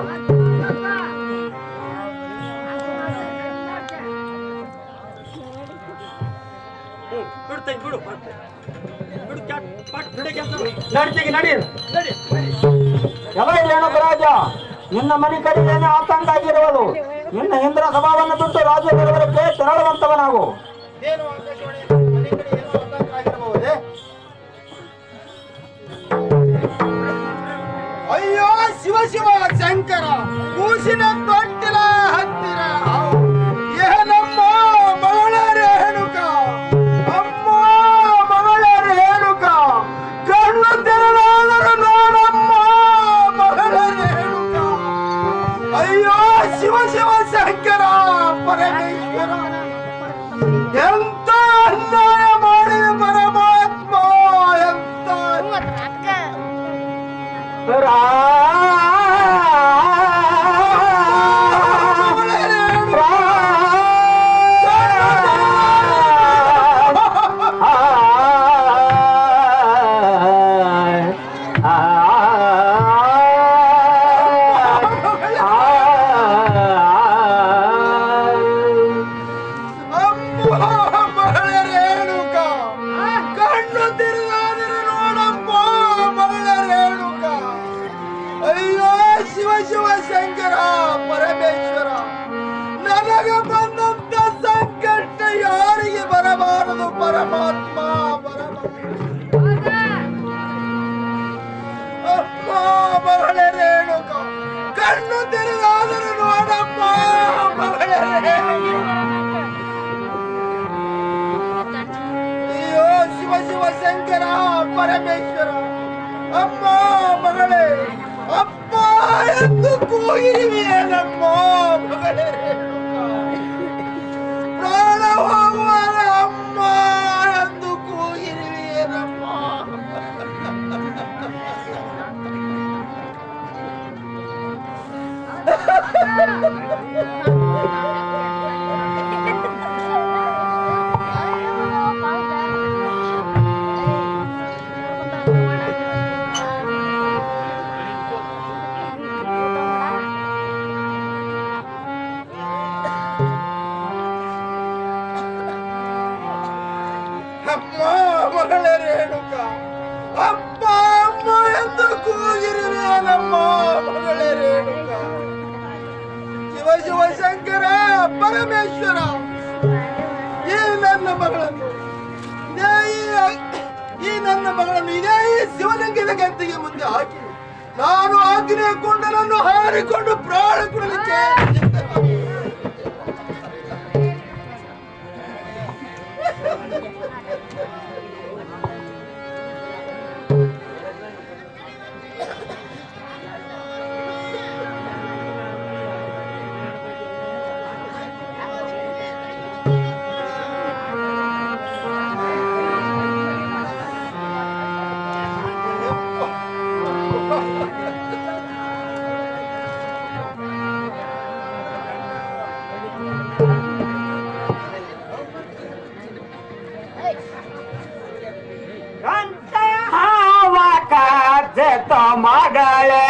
ಎಲ್ಲ ರೇಣುಕರಾಜ ನಿನ್ನ ಮನೆ ಕಡೆಯೇನೆ ಆತಂಕ ಆಗಿರುವುದು ನಿನ್ನ ಇಂದ್ರ ಸಭಾವನ್ನು ಬಿಟ್ಟು ರಾಜ್ಯ ನಿರ್ವಹಣೆಗೆ ತೆರಳುವಂತವನಾಗು ಅಯ್ಯೋ ಶಿವ ಶಿವ ಶಂಕರ ಕೂಸಿನ ತೊಟ್ಟಿಲ ಹತ್ತಿರ ಏನಮ್ಮ ಮಗಳ ರೇಣುಕ ಅಮ್ಮ ಮಗಳ ರೇಣುಕ ಕಣ್ಣು ತೆರಳಾದರೂ ನೋಡಮ್ಮ ಮಗಳ ರೇಣುಕ ಅಯ್ಯೋ ಶಿವ ಶಿವ ಶಂಕರ ಪರಮೇಶ್ವರ ಎಂತ ಅನ್ಯಾಯ ಮಾಡಿದ ಪರಮಾತ್ಮ ಎಂತ ಪರಮಾತ್ಮ ಅಪ್ಪ ಮಗಳೇ ರೇಣುಕ ಕಣ್ಣು ತೆರೆದಾದರೂ ನೋಡಪ್ಪ ಮಗಳೇ ಅಯ್ಯೋ ಶಿವ ಶಿವ ಶಂಕರ ಪರಮೇಶ್ವರ ಅಮ್ಮ ಮಗಳೇ ಅಪ್ಪ ಎಂದು ಕೂಗಿರುವೆಯೇನಮ್ಮ ಮಗಳೇ ಪ್ರಾಣ ಹೋಗುವಾಗ ಅಮ್ಮ ಎಂದು ಕೂಗಿರುವೆಯೇನಮ್ಮ ಅಮ್ಮ ಮಗಳೇ ರೇಣುಕ ಅಪ್ಪ ಅಮ್ಮ ಎಂದು ಕೂಗಿರುವೆಯೇನಮ್ಮ ಮಗಳೇ ರೇಣುಕ ಶಿವ ಶಿವ ಶಂಕರ ಪರಮೇಶ್ವರ ಈ ನನ್ನ ಮಗಳನ್ನು ಈ ನನ್ನ ಮಗಳನ್ನು ಇದೇ ಈ ಶಿವಲಿಂಗದ ಗಂತಿಗೆ ಮುಂದೆ ಹಾಕಿ ನಾನು ಆಜ್ಞೆ ಕೊಂಡನನ್ನು ಹಾರಿಕೊಂಡು ಪ್ರಾಣ ಕೊಡಲಿಕ್ಕೆ ಮಗಳೇ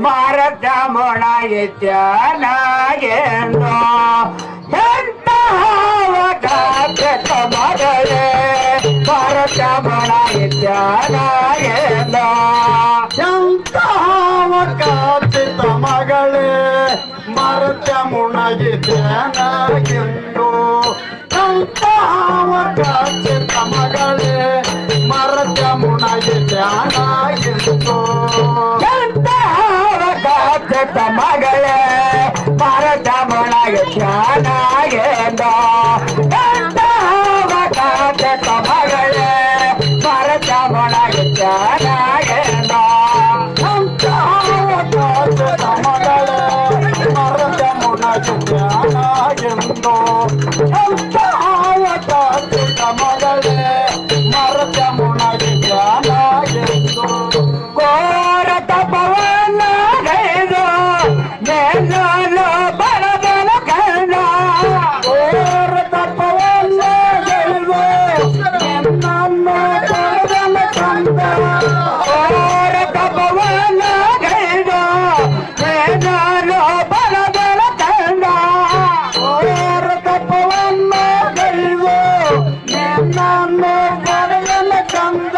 ಭಾರತ ಮೊಳಗಿತ್ಯನಾಗೆಂದು ಎಂತ ಮಗಳೇ ಭಾರತ ಮೊಳಗಿತ್ಯನಾಗೆಂದು ಎಂತ ಕಾಚಿತ ಮಗಳೇ ಮರತ ಮುಣಗಿದ್ದೇನಾಗೆಂದು ಎಂತ ಕಾಚಿತ ಮಗಳೇ ಮರತ ಮುಣಗಿದ್ದೇನಾಗೆಂದು ಎಂತ ಕಾಚಿತ ಮಗಳೇ ಭಾರತ ಮೊಳಗಿತ್ಯನಾಗೆಂದು ಎಂತ ಕಾಚಿತ ಮಗಳೇ ಭಾರತ ಮೊಳಗಿತ್ಯನಾಗೆಂದು ಮರದ ಮುಣಗಿದ್ದೇನಾಗೆಂದು ಎಂತ ಮಗಳೇ ಮರದ ಮುಣಗಿದ್ದೇನಾಗೆಂದು ಘೋರ ತಪವನ್ನ ಗೈದು ನೆಲ್ಲಲು ಬರದಲ ಕಂಡ ಘೋರ ತಪವನ್ನ ಗೈದು ನನ್ನನ್ನು ಬರದಲ ಕಂಡ ಘೋರ ತಪವನ್ನ ಗೈದು ನೆಲ್ಲಲು ಬರದಲ ಕಂಡ ಘೋರ ತಪವನ್ನ ಗೈದು ನನ್ನನ್ನು ಬರದಲ ಕಂದ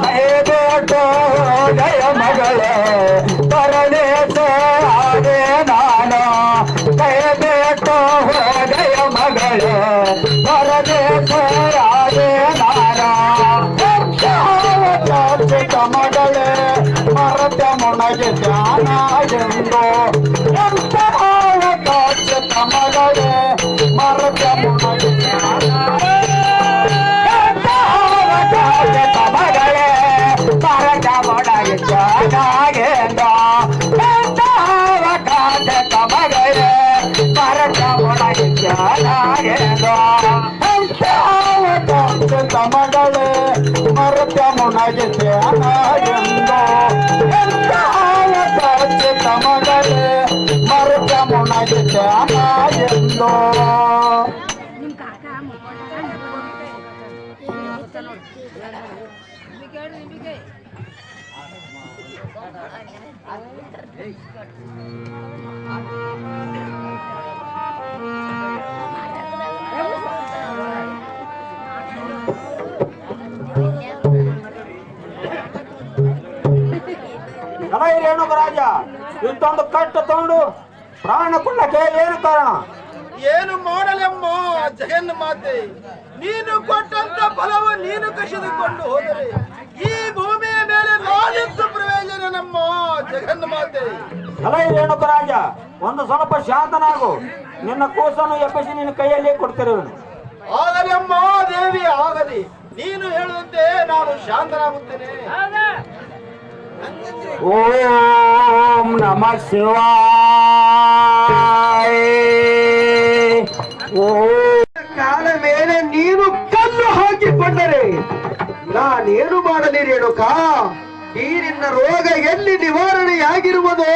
ಕೈಬಿಟ್ಟು ಜಯ ಮಗಳೇ ಬರಲೇಸೆ ಆದೆ ನಾನು ಕೈಬಿಟ್ಟು ಜಯ ಮಗಳೇ ಬರಲೇಸೆ ಆದೆ ನಾನು ಮಗಳೇ ಮರದ ಮುಣಗೆ ಧ್ಯಾನ ಎಂದು ಎಂತ ಕಾಚಿತ ಮಗಳೇ ಮರದ ಮುಣಗೆ ಧ್ಯಾನ ಮಗಳೇ ಭಾರತ ಮೊಳಗಿತ್ಯನಾಗೆಂದು ಎಂತ ಕಾಚಿತ ಮಗಳೇ ಭಾರತ ಮೊಳಗಿತ್ಯನಾಗೆಂದು ಕಾಚಿತ ಮಗಳೇ ಮರದ ಮುಣಗೆ ಧ್ಯಾನ ಎಂದು ಎಂತ ಕಾಚಿತ ಮಗಳೇ ಮರದ ಮುಣಗೆ ಧ್ಯಾನ ಎಂದು ರೇಣುಕ ರಾಜ ಇಂತೊಂದು ಕಟ್ಟ ತಗೊಂಡು ಪ್ರಾಣ ಕೊಡಕ್ಕೆ ಏನು ಕಾರಣ? ಏನು ಮಾಡಲೆಮ್ಮ ಜಗನ್ ಮಾತೆ ನೀನು ಕೊಟ್ಟಂತ ಫಲವು ನೀನು ಕಸಿದುಕೊಂಡು ಹೋದರೆ ಈ ಭೂಮಿಯ ಮೇಲೆ ನಾನಿದ್ದು ಪ್ರಯೋಜನ ನಮ್ಮ ಜಗನ್ಮಾತೆ. ಅಲ್ಲ ರೇಣುಕರಾಜ, ಒಂದು ಸ್ವಲ್ಪ ಶಾಂತನಾಗು. ನಿನ್ನ ಕೂಸನ್ನು ಎಬ್ಬಿಸಿ ನಿನ್ನ ಕೈಯಲ್ಲಿ ಕೊಡ್ತಿರುವನು. ಆಗಲಿ ಅಮ್ಮ ದೇವಿ, ಆಗಲಿ. ನೀನು ಹೇಳುವಂತೆ ನಾನು ಶಾಂತನಾಗುತ್ತೇನೆ. ಓಂ ನಮಃ ಶಿವಾಯ. ಕಾಲ ಮೇಲೆ ನೀನು ಕಲ್ಲು ಹಾಕಿಕೊಂಡರೆ ನಾನೇನು ಮಾಡಲಿ ರೇಣುಕಾ? ಈ ನಿನ್ನ ರೋಗ ಎಲ್ಲಿ ನಿವಾರಣೆಯಾಗಿರುವುದೋ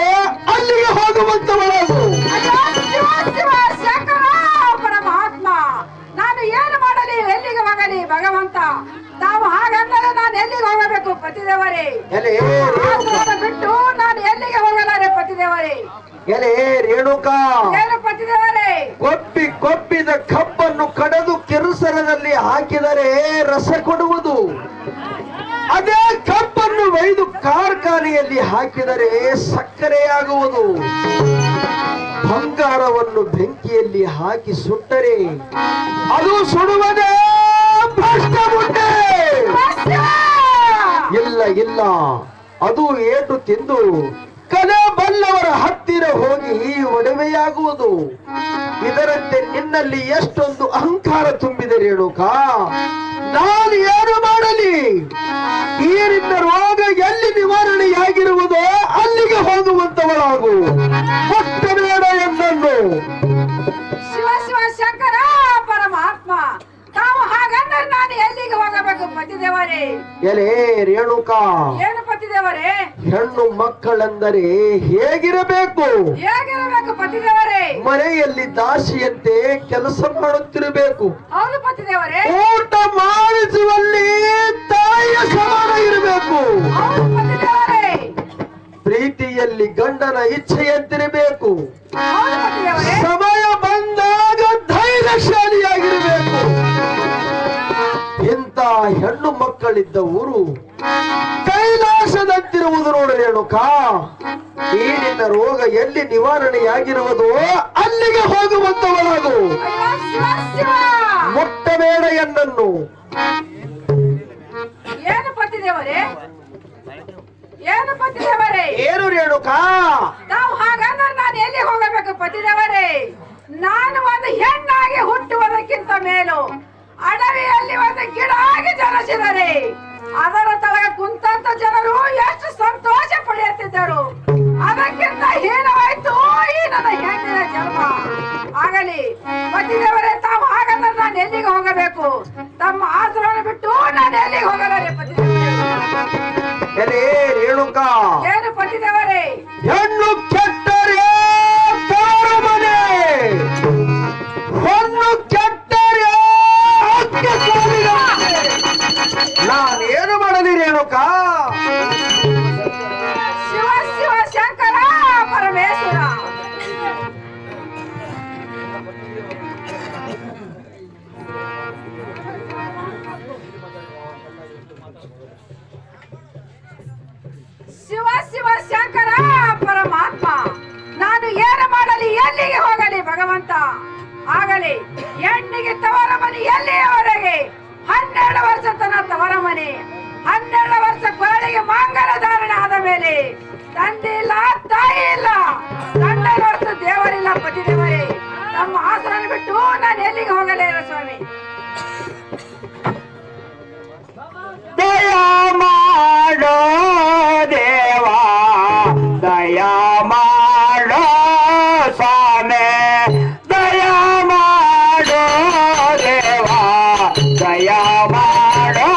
ಅಲ್ಲಿಗೆ ಹೋಗುವಂತವಳಾಗು. ಅಯ್ಯೋ ಶಿವ ಶಿವ ಶಂಕರ ಪರಮಾತ್ಮ, ನಾನು ಏನು ಮಾಡಲಿ, ಎಲ್ಲಿಗೆ ಹೋಗಲಿ ಭಗವಂತ? ತಾವು ಹಾಗಂದರೆ ನಾನು ಎಲ್ಲಿಗೆ ಹೋಗಬೇಕು ಪತಿದೇವರೇ? ಎಲೆ ಆತನನ್ನು ಬಿಟ್ಟು ನಾನು ಎಲ್ಲಿಗೆ ಹೋಗಲಾರೆ ಪತಿದೇವರೇ? ಎಲೆ ರೇಣುಕಾ, ಏನು ಪತಿದೇವರೇ? ಕೊಪ್ಪಿದ ಕಬ್ಬನ್ನು ಕಡೆದು ಕೆರುಸರದಲ್ಲಿ ಹಾಕಿದರೆ ರಸ ಕೊಡುವುದು. ಅದೇ ಕಬ್ಬನ್ನು ಒಯ್ದು ಕಾರ್ಖಾನೆಯಲ್ಲಿ ಹಾಕಿದರೆ ಸಕ್ಕರೆಯಾಗುವುದು. ಬಂಗಾರವನ್ನು ಬೆಂಕಿಯಲ್ಲಿ ಹಾಕಿ ಸುಟ್ಟರೆ ಅದು ಸುಡುವುದೇ ಭ್ರಷ್ಟ ಮುಟ್ಟೆ. ಇಲ್ಲ, ಅದು ಏಟು ತಿಂದು ಕಲೆ ಬಲ್ಲವರ ಹತ್ತಿರ ಹೋಗಿ ಒಡವೆಯಾಗುವುದು. ಇದರಂತೆ ನಿನ್ನಲ್ಲಿ ಎಷ್ಟೊಂದು ಅಹಂಕಾರ ತುಂಬಿದೆ ರೇಣುಕಾ. ನಾನು ಏನು ಮಾಡಲಿ? ಈ ನಿನ್ನ ರೋಗ ಎಲ್ಲಿ ನಿವಾರಣೆಯಾಗಿರುವುದೋ ಅಲ್ಲಿಗೆ ಹೋಗುವಂತವಳಾಗು. ಮುಟ್ಟಬೇಡ ಎನ್ನನ್ನು. ಶಿವ ಶಿವ ಶಂಕರ ಪರಮಾತ್ಮ, ತಾವು ಹಾಗಂದ್ರೆ ನಾನು ಎಲ್ಲಿಗೆ ಹೋಗಬೇಕು ಪತಿದೇವರೇ? ಎಲೆ ರೇಣುಕಾ, ಏನು ಪತಿದೇವರೇ? ಹೆಣ್ಣು ಮಕ್ಕಳೆಂದರೆ ಹೇಗಿರಬೇಕು? ಹೇಗಿರಬೇಕು ಪತಿದೇವರೇ? ಮನೆಯಲ್ಲಿ ದಾಸಿಯಂತೆ ಕೆಲಸ ಮಾಡುತ್ತಿರಬೇಕು. ಹೌದು ಪತಿದೇವರೇ. ಊಟ ಮಾಡಿಸುವಲ್ಲಿ ತಾಯಿಯ ಸಮಾನ ಇರಬೇಕು. ಹೌದು ಪತಿದೇವರೇ. ಪ್ರೀತಿಯಲ್ಲಿ ಗಂಡನ ಇಚ್ಛೆಯಂತಿರಬೇಕು. ಹೌದು ಪತಿದೇವರೇ. ಸಮಯ ಬಂದಾಗ ಧೈರ್ಯಶಾಲಿಯಾಗಿರಬೇಕು. ಇಂಥ ಹೆಣ್ಣು ಮಕ್ಕಳಿದ್ದ ಊರು ಕೈಲಾಸದಂತಿರುವುದು ನೋಡು ರೇಣುಕಾ. ಈ ನಿನ್ನ ರೋಗ ಎಲ್ಲಿ ನಿವಾರಣೆಯಾಗಿರುವುದು ಅಲ್ಲಿಗೆ ಹೋಗುವಂತವಳಾಗು. ಅಯ್ಯೋ ಶಿವ ಶಿವ. ಮುಟ್ಟಬೇಡ ಎನ್ನನ್ನು. ಏನು ಪತಿದೇವರೇ? ಏನು ಪತಿದೇವರೇ? ಏನು ರೇಣುಕಾ? ತಾವು ಹಾಗಂದ್ರೆ ನಾನು ಎಲ್ಲಿ ಹೋಗಬೇಕು ಪತಿದೇವರೇ? ನಾನು ಒಂದು ಹೆಣ್ಣಾಗಿ ಹುಟ್ಟುವುದಕ್ಕಿಂತ ಮೇಲು ಅಡವಿಯಲ್ಲಿ ಒಂದು ಗಿಡ ಆಗಿ ಜನಿಸಿದರೆ ಅದರ ತಳಗ ಕುಂತಂತ ಜನರು ಎಷ್ಟು ಸಂತೋಷ ಪಡೆಯುತ್ತಿದ್ದರು. ಅದಕ್ಕಿಂತ ಹೀನವಾಯ್ತು ಈ ನನ್ನ ಹೆಣ್ಣಿನ ಜನ್ಮ. ಆಗಲಿ ಪತಿದೇವರೇ, ತಾವು ಹಾಗಂದ್ರೆ ನಾನು ಎಲ್ಲಿಗೆ ಹೋಗಬೇಕು? ತಮ್ಮ ಆಶ್ರಮ ಬಿಟ್ಟು ನಾನು ಎಲ್ಲಿಗೆ ಹೋಗಲಾರೆ ಪತಿದೇವರೇ? ಎಲೆ ರೇಣುಕಾ, ಏನು ಪತಿದೇವರೇ? ಹೆಣ್ಣು ಕೆಟ್ಟರೆ ತಾರು ಮನೆ, ಹೊನ್ನು ಕೆಟ್ಟರೆ ಹಕ್ಕೆ ಕಾಲಿನ ಮನೆ. ನಾನೇನು ಮಾಡಲಿ ರೇಣುಕಾ? ಶಿವ ಶಿವ ಶಂಕರ ಪರಮೇಶ್ವರ. ಶಿವ ಶಿವ ಶಂಕರ ಪರಮಾತ್ಮ, ನಾನು ಏನು ಮಾಡಲಿ, ಎಲ್ಲಿಗೆ ಹೋಗಲಿ ಭಗವಂತ? ಆಗಲಿ ಹೆಣ್ಣಿಗೆ ತವರ ಮನೆ ಎಲ್ಲಿಯವರೆಗೆ? 12 ವರ್ಷ ತನ ತವರ ಮನೆ, 12 ವರ್ಷ ಕೊರಳಿಗೆ ಮಾಂಗಲ ಧಾರಣೆ ಆದ ಮೇಲೆ ತಂದೆ ಇಲ್ಲ, ತಾಯಿ ಇಲ್ಲ, ಗಂಡನ ಹೊರತು ದೇವರಿಲ್ಲ ಪತಿದೇವರೇ. ನಮ್ಮ ಆಶ್ರಮ ಬಿಟ್ಟು ನಾನು ಎಲ್ಲಿಗೆ ಹೋಗಲೇ ಇಲ್ಲ ಸ್ವಾಮಿ. ದಯಾ ಮಾಡೋ ದೇವಾ, ದಯಾ ಮಾಡೋ ಸ್ವಾಮಿ, ದಯಾ ಮಾಡೋ ದೇವಾ, ದಯಾ ಮಾಡೋ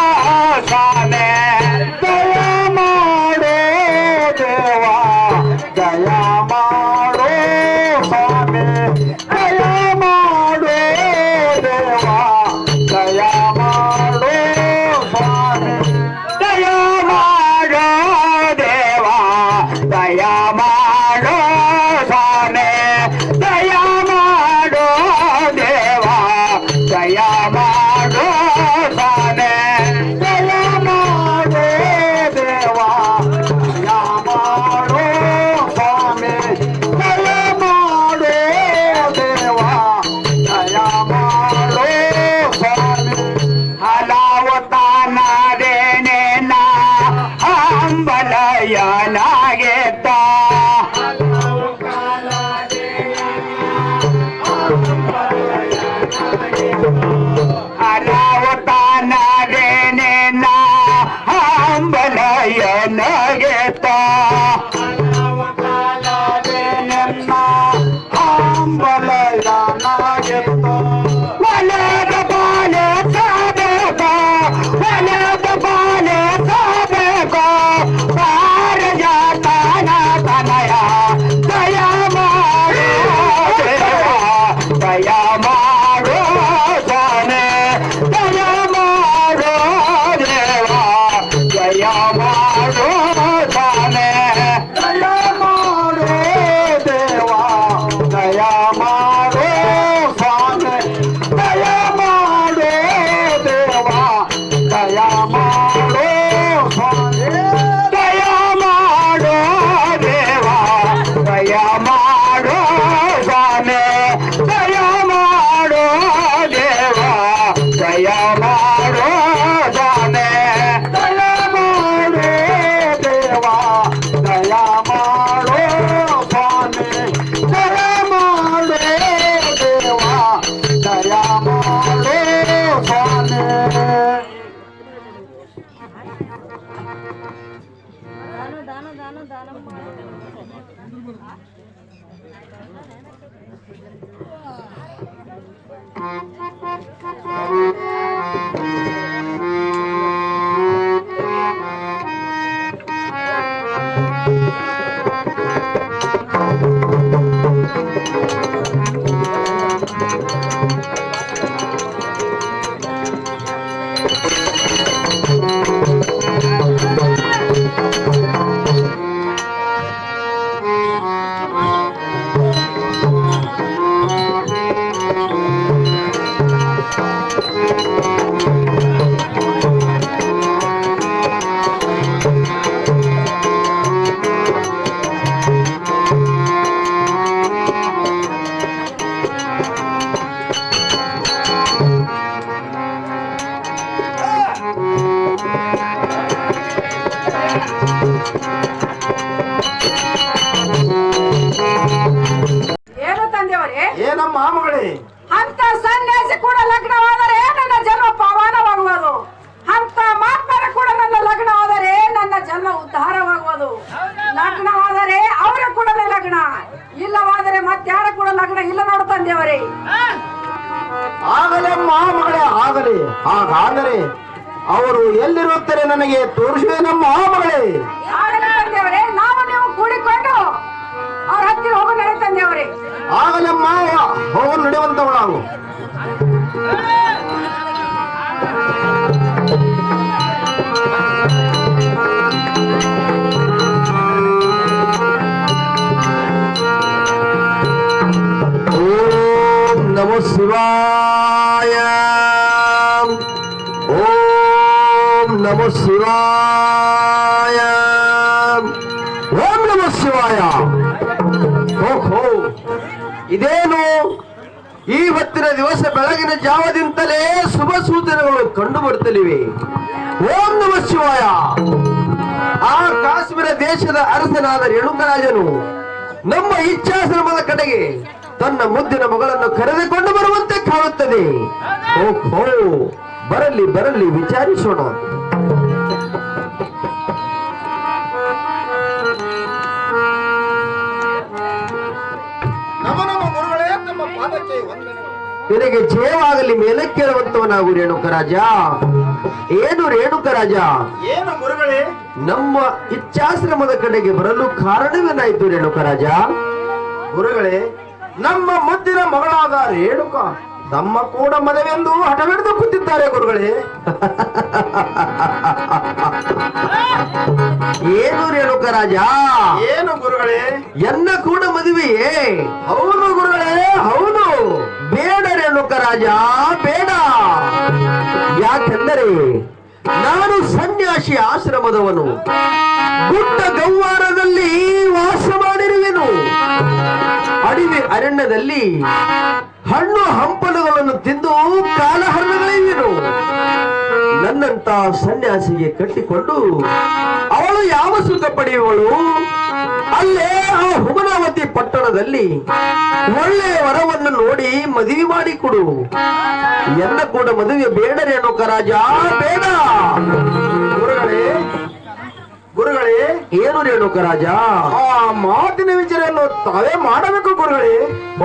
ಅಂಬಲಯನಗೆತ ನಿನ್ನ ಅಂಬಲಯನಾಗೆತ್ತ ಒಲದ ಬಾಲೆ ಸಾಬೇಕ ಒಲದ ಬಾಲೆ ಸಾಬೇಕ ಪಾರಜಾತನ ತನಯ ದಯ ಮಾಡೋ ದೇವ ದಯ ಮಾಡೋ ಸ್ವಾಮಿ ದಯ ಮಾಡೋ ದೇವ ದಯ ಮಾಡೋ ಸ್ವಾಮಿ ದಯ ಮಾಡೋ ದೇವ ದಯ ಮಾಡೋ ಸ್ವಾಮಿ ದಯ ಮಾಡೋ ದೇವ ದಯ ಮಾಡೋ ಸ್ವಾಮಿ ದಯ ಮಾಡೋ ದೇವ ದಯ ಮಾಡೋ ಸ್ವಾಮಿ ದಯ ಮಾಡೋ ದೇವ ದಯ ಮಾಡೋ ಸ್ವಾಮಿ ದಯ ಮಾಡೋ ದೇವ ದಯ ಮಾಡೋ ಸ್ವಾಮಿ ದಯ ಮಾಡೋ ದೇವ ದಯ ಮಾಡೋ ಸ್ವಾಮಿ ಏನು ತಂದೆಯವರೇ ಏನಮ್ಮ ಮಾಮಗಳೇ ಅಂತ ಸನ್ಯಾಸಿ ಕೂಡ ಲಗ್ನವಾದರೆ ನನ್ನ ಜನ್ಮ ಪಾವನವಾಗುವುದು ಅಂತ ಮಾತ್ಮರ ಕೂಡ ನನ್ನ ಲಗ್ನವಾದರೆ ನನ್ನ ಜನ್ಮ ಉದ್ಧಾರವಾಗುವುದು ಲಗ್ನವಾದರೆ ಅವರ ಕೂಡ ಲಗ್ನ ಇಲ್ಲವಾದರೆ ಮತ್ತಾರ ಕೂಡ ಲಗ್ನ ಇಲ್ಲ ನೋಡು ತಂದೆಯವರೇ ಆಗಲೇ ಮಾಮಗಳೇ ಆಗಲಿ ಹಾಗಾದರೆ ಅವರು ಎಲ್ಲಿರುತ್ತಾರೆ ನನಗೆ ತೋರಿಸುವೆ ನಮ್ಮ ಮಾಮಗಳೇ ಆಗಲೇ ತಂದೆಯವರೇ ನಾವು ನೀವು ಕೂಡಿಕೊಂಡು ಅವ್ರ ಹತ್ತಿರ ಹೋಗೋಣ ತಂದೆಯವರೇ ಆಗಲೇ ಮಾವ ಹೋಗಲು ನಡೆಯುವಂತವಳಾಗು ಓಂ ನಮೋ ಶಿವಾಯ ಓಂ ನಮೋ ಶಿವಾಯ ಓಂ ನಮೋ ಶಿವಾಯ ಓಹೋ ಇದೇನು ಈ ಹೊತ್ತಿನ ದಿವಸ ಬೆಳಗಿನ ಜಾವದಿಂದಲೇ ಶುಭ ಸೂಚನೆಗಳು ಕಂಡು ಬರುತ್ತಲಿವೆ ಓಂ ನಮ ಶಿವಾಯ ಆ ಕಾಶ್ಮೀರ ದೇಶದ ಅರಸನಾದ ರೇಣುಕರಾಜನು ನಮ್ಮ ಇಚ್ಛಾಶ್ರಮದ ಕಡೆಗೆ ತನ್ನ ಮುದ್ದಿನ ಮಗಳನ್ನು ಕರೆದುಕೊಂಡು ಬರುವಂತೆ ಕಾಣುತ್ತದೆ ಓಹೋ ಬರಲಿ ಬರಲಿ ವಿಚಾರಿಸೋಣ ನಿನಗೆ ಜಯವಾಗಲಿ ಮೇಲೆ ಕೇಳುವಂತವನಾಗು ರೇಣುಕರಾಜ ಏನು ರೇಣುಕರಾಜ ಏನು ಗುರುಗಳೇ? ನಮ್ಮ ಇಚ್ಛಾಶ್ರಮದ ಕಡೆಗೆ ಬರಲು ಕಾರಣವೇನಾಯ್ತು ರೇಣುಕರಾಜ? ಗುರುಗಳೇ, ನಮ್ಮ ಮುದ್ದಿನ ಮಗಳಾದ ರೇಣುಕ ತಮ್ಮ ಕೂಡ ಮದುವೆಂದು ಹಠವೆಳೆದು ಕೂತಿದ್ದಾರೆ ಗುರುಗಳೇ. ಏನು ರೇಣುಕರಾಜ? ಏನು ಗುರುಗಳೇ? ಎನ್ನ ಕೂಡ ಮದುವೆಯೇ? ಹೌದು ಗುರುಗಳೇ, ಹೌದು. ಬೇಡ ರೇಣುಕರಾಜ, ಬೇಡ. ಯಾಕೆಂದರೆ ನಾನು ಸನ್ಯಾಸಿ ಆಶ್ರಮದವನು, ಗುಡ್ಡ ಗವ್ವಾರದಲ್ಲಿ ವಾಸ ಮಾಡಿರುವೆನು. ಅಡವಿ ಅರಣ್ಯದಲ್ಲಿ ಹಣ್ಣು ಹಂಪಲುಗಳನ್ನು ತಿಂದು ಕಾಲಹರಣಗಳೆಯುವೆನು. ನನ್ನಂತ ಸನ್ಯಾಸಿಗೆ ಕಟ್ಟಿಕೊಂಡು ಅವಳು ಯಾವ ಸುಖ ಪಡೆಯುವಳು? ಅಲ್ಲೇ ಆ ಹುಮನಾವತಿ ಪಟ್ಟಣದಲ್ಲಿ ಒಳ್ಳೆಯ ವರವನ್ನು ನೋಡಿ ಮದುವೆ ಮಾಡಿಕೊಡು. ಎನ್ನ ಕೂಡ ಮದುವೆ ಬೇಡ ರೇಣುಕರಾಜ, ಬೇಡ. ಗುರುಗಳೇ, ರೇಣುಕರಾಜ? ಆ ಮಾತಿನ ವಿಚಾರವನ್ನು ತಾವೇ ಮಾಡಬೇಕು ಗುರುಗಳೇ.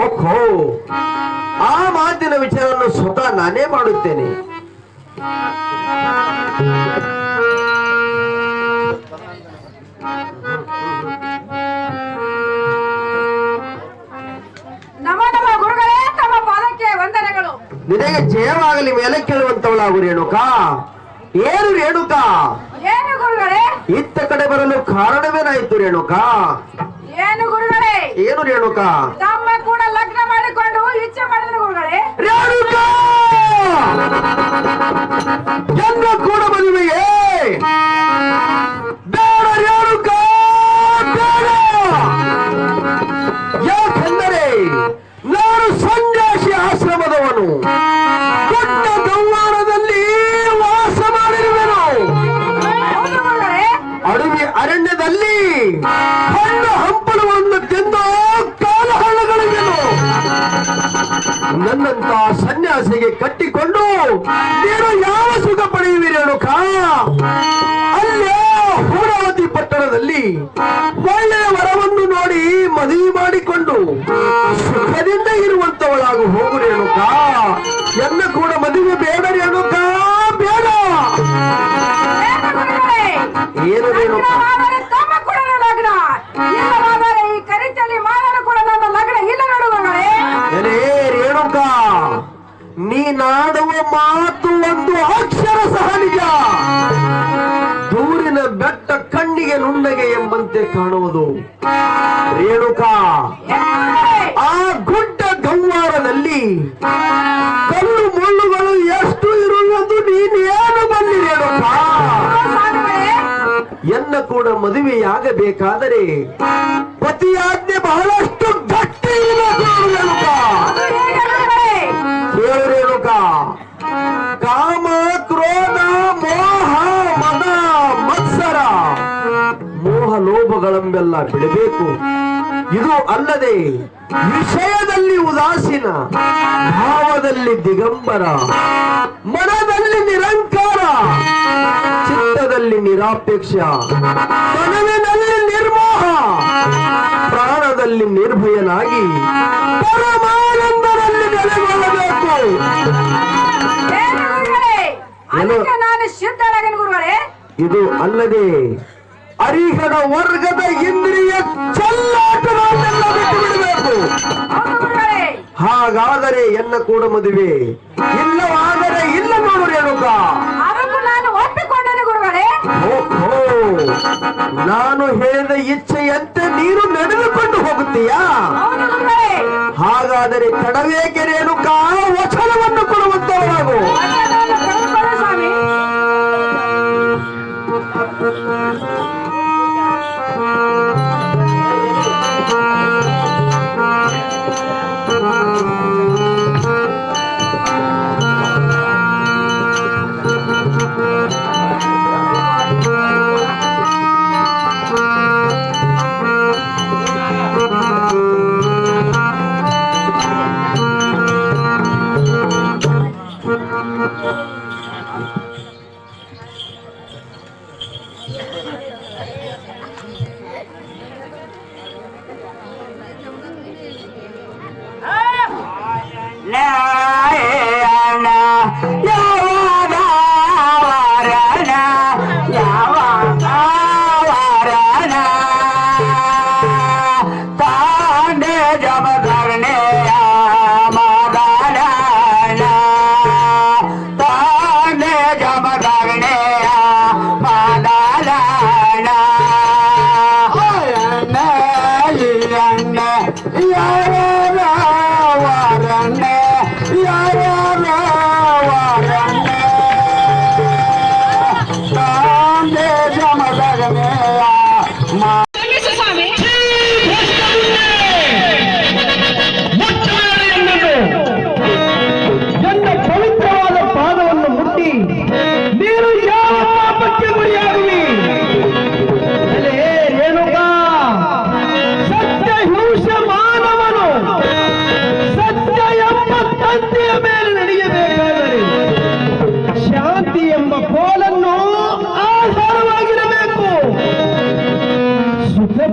ಓಹೋ, ಆ ಮಾತಿನ ವಿಚಾರವನ್ನು ಸ್ವತಃ ನಾನೇ ಮಾಡುತ್ತೇನೆ. ನಮ ನಮ ಗುರುಗಳೇ, ತಮ್ಮ ಪಾದಕ್ಕೆ ವಂದನೆಗಳು. ನಿನಗೆ ಜಯವಾಗಲಿ ಮೇಲೆ ಕೇಳುವಂತವಳಾಗು ರೇಣುಕಾ. ಏನು ರೇಣುಕಾ, ಏನು ಗುರುಗಳೇ? ಇತ್ತ ಕಡೆ ಬರಲು ಕಾರಣವೇನಾಯ್ತು ರೇಣುಕಾ? ಏನು ಗುರುಗಳೇ? ಏನು ರೇಣುಕಾ? ತಮ್ಮ ಕೂಡ ಲಗ್ನ ಮಾಡಿಕೊಂಡು ಇಚ್ಛೆ ಮಾಡಿದ್ರು ಗುರುಗಳೇ. ರೇಣುಕಾ, ಎಲ್ಲ ಕೂಡ ಮದುವೆಯೇ ಬೇಡ ರೇಣುಕಾ, ಬೇಡ. ಯಾಕೆಂದರೆ ನಾನು ಸನ್ಯಾಸಿ ಆಶ್ರಮದವನು, ದೊಡ್ಡ ಗವ್ವಾರದಲ್ಲಿ ವಾಸ ಮಾಡಿರುವೆನು. ಹೌದು ಗುರುಗಳೇ. ಅಡವಿ ಅರಣ್ಯದಲ್ಲಿ ಹಣ್ಣು ಹಂಪಲುವನ್ನು ತಿಂದು ಕಾಲಹಳ್ಳಗಳಿವೆನು. ನನ್ನಂತ ಸನ್ಯಾಸಿಗೆ ಕಟ್ಟಿಕೊಂಡು ನೀನು ಯಾವ ಸುಖ ಪಡೆಯುವಿರಿ ರೇಣುಕಾ? ಅಲ್ಲೇ ಹೂರಾವತಿ ಪಟ್ಟಣದಲ್ಲಿ ಒಳ್ಳೆಯ ವರವನ್ನು ನೋಡಿ ಮದುವೆ ಮಾಡಿಕೊಂಡು ಸುಖದಿಂದ ಇರುವಂತವಳಾಗು ಹೋಗು ರೇಣುಕಾ. ಎನ್ನ ಕೂಡ ಮದುವೆ ಬೇಡ ರೇಣುಕಾ, ಬೇಡ. ಏನು ಗುರುಗಳೇ? ಏನು ರೇಣುಕಾ? ಲಗ್ನವಾದರೆ ತಮ್ಮ ಕೂಡ ಲಗ್ನ, ಇಲ್ಲವಾದರೆ ಈ ಕರಿತಲ್ಲಿ ಮಾಡಲು ಕೂಡ ನನ್ನ ಲಗ್ನ ಇಲ್ಲ ನೋಡು ಗುರುಗಳೇ. ಎಲೇ ರೇಣುಕಾ, ನೀನಾಡುವ ಮಾತು ಒಂದು ಅಕ್ಷರ ಸಹ ನಿಜ. ದೂರಿನ ಬೆಟ್ಟ ಕಣ್ಣಿಗೆ ನುಣ್ಣಗೆ ಎಂಬಂತೆ ಕಾಣುವುದು ರೇಣುಕಾ. ಆ ಗುಡ್ಡ ಗವ್ವಾರದಲ್ಲಿ ಕಲ್ಲು ಮುಳ್ಳುಗಳು ಎಷ್ಟು ಇರುವುದು ನೀನೇನು ಬನ್ನಿ ರೇಣುಕಾ. ಸ್ವಾಮಿಗಳೇ, ಎನ್ನ ಕೂಡ ಮದುವೆಯಾಗಬೇಕಾದರೆ ಪತಿಯಾಜ್ಞೆ ಬಹಳಷ್ಟು ಗಟ್ಟಿ ಇರಬೇಕು ರೇಣುಕಾ. ಅದು ಹೇಗೆ ಗುರುಗಳೇ? ಕೇಳು ರೇಣುಕಾ, ಕಾಮ ಕ್ರೋಧ ಮೋಹ ಮದ ಮತ್ಸರ ಮೋಹ ಲೋಭಗಳೆಂಬೆಲ್ಲ ಬಿಡಬೇಕು. ಇದು ಅಲ್ಲದೆ ವಿಷಯದಲ್ಲಿ ಉದಾಸೀನ, ಭಾವದಲ್ಲಿ ದಿಗಂಬರ, ಮನದಲ್ಲಿ ನಿರಂಕಾರ, ಚಿತ್ತದಲ್ಲಿ ನಿರಾಪೇಕ್ಷ, ಮನವಿನಲ್ಲಿ ನಿರ್ಮೋಹ, ಪ್ರಾಣದಲ್ಲಿ ನಿರ್ಭಯನಾಗಿ ಪರಮಾನಂದರಲ್ಲಿ ನೆಲೆಗೊಳ್ಳಬೇಕು. ಏನು ಗುರುಗಳೇ? ಅದಕ್ಕೆ ನಾನು ಸಿದ್ಧರಾಗನು ಗುರುಗಳೇ. ಇದು ಅಲ್ಲದೆ ಅರಿಹಣ ವರ್ಗದ ಇಂದ್ರಿಯ ಚೆಲ್ಲಾಟಗಳನ್ನೆಲ್ಲ ಬಿಟ್ಟು ಬಿಡಬೇಕು. ಹೌದು ಗುರುಗಳೇ. ಹಾಗಾದರೆ ಎನ್ನ ಕೂಡ ಮದುವೆ, ಇಲ್ಲವಾದರೆ ಇಲ್ಲ ನೋಡು ರೇಣುಕಾ. ಅದಕ್ಕೂ ನಾನು ಒಪ್ಪಿಕೊಂಡನು ಗುರುಗಳೇ. ಓಹೋ, ನಾನು ಹೇಳಿದ ಇಚ್ಛೆಯಂತೆ ನೀನು ನಡೆದುಕೊಂಡು ಹೋಗುತ್ತೀಯಾ? ಹೌದು ಗುರುಗಳೇ. ಹಾಗಾದರೆ ತಡವೇಕೆ ರೇಣುಕಾ, ವಚನವನ್ನು ಕೊಡುವಂತವರಾಗು. ಅದನ್ನ ನಾನು ತೆಗೆದುಕೊಳ್ಳೆ ಸ್ವಾಮಿ.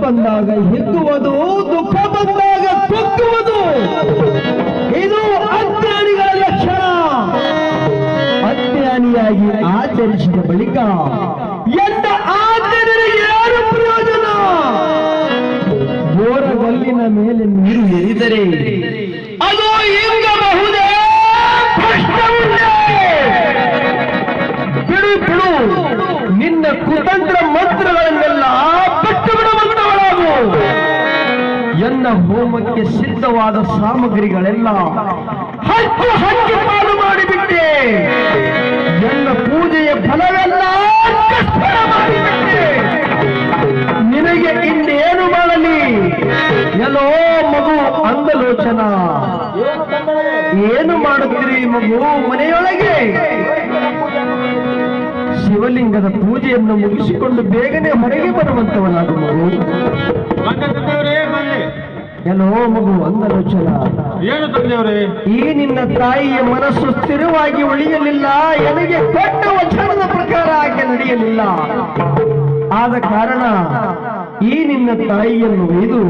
ಬಂದಾಗ ಹಿಗ್ಗುವುದು, ದುಃಖ ಬಂದಾಗ ಕುಗ್ಗುವುದು, ಇದು ಅಜ್ಞಾನಿಗಳ ಲಕ್ಷಣ. ಅಜ್ಞಾನಿಯಾಗಿ ಆಚರಿಸಿದ ಬಳಿಕ ಎಂದ ಆಚರಣೆಗೆ ಯಾರು ಪ್ರಯೋಜನ? ಬೋರಗಲ್ಲಿನ ಮೇಲೆ ನೀರು ಎರಿದರೆ ಅದು ಇಂಗಬಹುದೇ? ಪ್ರಶ್ನವುಂಟೆ? ಬಿಡು ಬಿಡು, ನಿನ್ನ ಕುತಂತ್ರ ಮಂತ್ರಗಳನ್ನೆಲ್ಲ ಬಿಟ್ಟು ಬಿಡುವಂತವರಾಗು. ಎನ್ನ ಹೋಮಕ್ಕೆ ಸಿದ್ಧವಾದ ಸಾಮಗ್ರಿಗಳೆಲ್ಲ ಹಚ್ಚು ಹಚ್ಚು ಪಾಲು ಮಾಡಿಬಿಟ್ಟೆ. ಎನ್ನ ಪೂಜೆಯ ಫಲವೆಲ್ಲ ಕಷ್ಟಡ ಮಾಡಿಬಿಟ್ಟೆ. ನಿನಗೆ ಇನ್ನೇನು ಮಾಡಲಿ? ಎಲ್ಲೋ ಮಗು ಅಂದಲೋಚನ, ಏನು ಮಾಡುತ್ತೀರಿ ಮಗು ಮನೆಯೊಳಗೆ? ಶಿವಲಿಂಗದ ಪೂಜೆಯನ್ನು ಮುಗಿಸಿಕೊಂಡು ಬೇಗನೆ ಹೊರಗೆ ಬರುವಂತವನಾದ ಮಗು. ಎಲ್ಲೋ ಮಗು ಅಂದಲೋಚನ, ಏನು ತಂದೆಯವರೇ? ಈ ನಿನ್ನ ತಾಯಿಯ ಮನಸ್ಸು ಸ್ಥಿರವಾಗಿ ಉಳಿಯಲಿಲ್ಲ. ನನಗೆ ಕೊಟ್ಟ ವಚನದ ಪ್ರಕಾರ ಆಕೆ ನಡೆಯಲಿಲ್ಲ. ಆದ ಕಾರಣ ಈ ನಿನ್ನ ತಾಯಿಯನ್ನು ಒಯ್ದು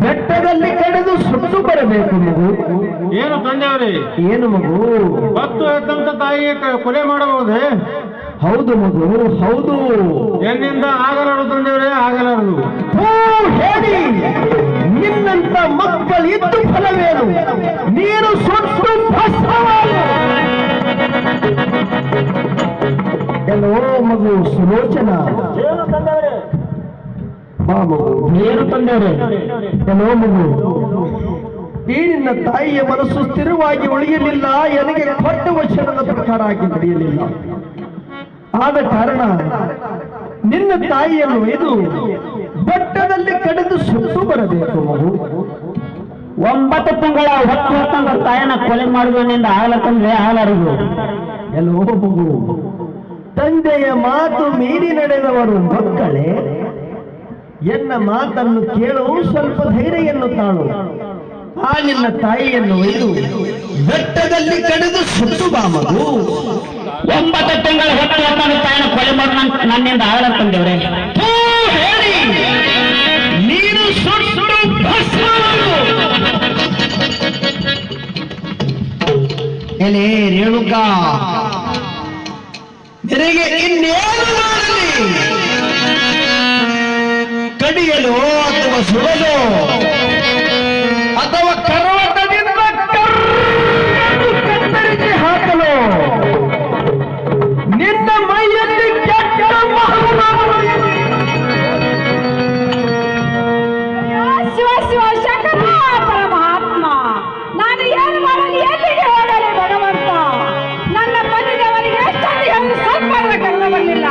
ಬೆಟ್ಟದಲ್ಲಿ ಕಡಿದು ಸುಟ್ಟು ಬರಬೇಕು ಮಗು. ಏನು ತಂದೆಯವರೇ? ಏನು ಮಗು? ಭಕ್ತು ಎದ್ದಂತ ತಾಯಿಗೆ ಕೊಲೆ ಮಾಡಬಹುದೇ? ಹೌದು ಮಗು, ಹೌದು. ಎನ್ನಿಂದ ಆಗಲಾರದು ತಂದೆಯವರೇ, ಆಗಲಾರದು. ಹೇಳಿ, ನಿನ್ನಂತ ಮಕ್ಕಳಿದ್ದು ಫಲವೇನು? ನೀನು ಸುಟ್ಟು ಭಸ್ಮವಾಗು. ಎಲ್ಲೋ ಮಗು ಸುಲೋಚನ, ಬಾ ಮಗು. ಏನು ತಂದೆಯವರೇ? ಎಲ್ಲೋ ಮಗು, ಈ ನಿನ್ನ ತಾಯಿಯ ಮನಸ್ಸು ಸ್ಥಿರವಾಗಿ ಉಳಿಯಲಿಲ್ಲ. ನನಗೆ ಕೊಟ್ಟ ವಚನದ ಪ್ರಕಾರ ಆಗಿ ನಡೆಯಲಿಲ್ಲ. ಆದ ಕಾರಣ ನಿನ್ನ ತಾಯಿಯನ್ನು ಒಯ್ದು ಬೆಟ್ಟದಲ್ಲಿ ಕಡಿದು ಸುಟ್ಟು ಬರಬೇಕು ಮಗು. 9 ತಿಂಗಳ ಹೊತ್ತಂದ ತಾಯನ ಕೊಲೆ ಮಾಡುವುದರಿಂದ ಆಗಲತ್ತಂದ್ರೆ ಆಗಲಾರದು. ಎಲ್ಲೋ ಮಗು, ತಂದೆಯ ಮಾತು ಮೀರಿ ನಡೆದವರು ಮಕ್ಕಳೇ. ಎನ್ನ ಮಾತನ್ನು ಕೇಳು, ಸ್ವಲ್ಪ ಧೈರ್ಯವನ್ನು ತಾಳು. ಆ ನಿನ್ನ ತಾಯಿಯನ್ನು ಒಯ್ದು ಬೆಟ್ಟದಲ್ಲಿ ಕಡಿದು ಸುಟ್ಟು ಬಾ ಮಗು. 9 ತಿಂಗಳ ಹೊತ್ತಂದ ತಾಯನ ಕೊಲೆ ಮಾಡುವ ನನ್ನಿಂದ ಆಗಲತ್ತಂದೇವ್ರೆ. ಹೇಳಿ, ನೀನು ಸುಟ್ಟು ಭಸ್ಮವಾಗು. ಎಲೆ ರೇಣುಕಾ, ನಿನಗೆ ಇನ್ನೇನು ಮಾಡಲಿ? ಕಡಿಯಲು ಅಥವಾ ಸುಡಲು ಅಥವಾ ಕರವಟದಿಂದ ಕತ್ತರಿಸಿ ಹಾಕಲು ನಿನ್ನ ಮೈಯಲ್ಲಿ ಕೆಟ್ಟ ಶಿವ ಶಿವ ಶಂಕರ ಪರಮಾತ್ಮ, ನಾನು ಏನು ಮಾಡಲಿ? ಎಲ್ಲಿಗೆ ಹೋಗಲಿ ಭಗವಂತ? ನನ್ನ ಪತಿದೇವರಿಗೆ ಎಷ್ಟೊಂದು ಹೇಳಿ ಸತ್ಕಾರದ ಕರೆದ ಬರಲಿಲ್ಲ.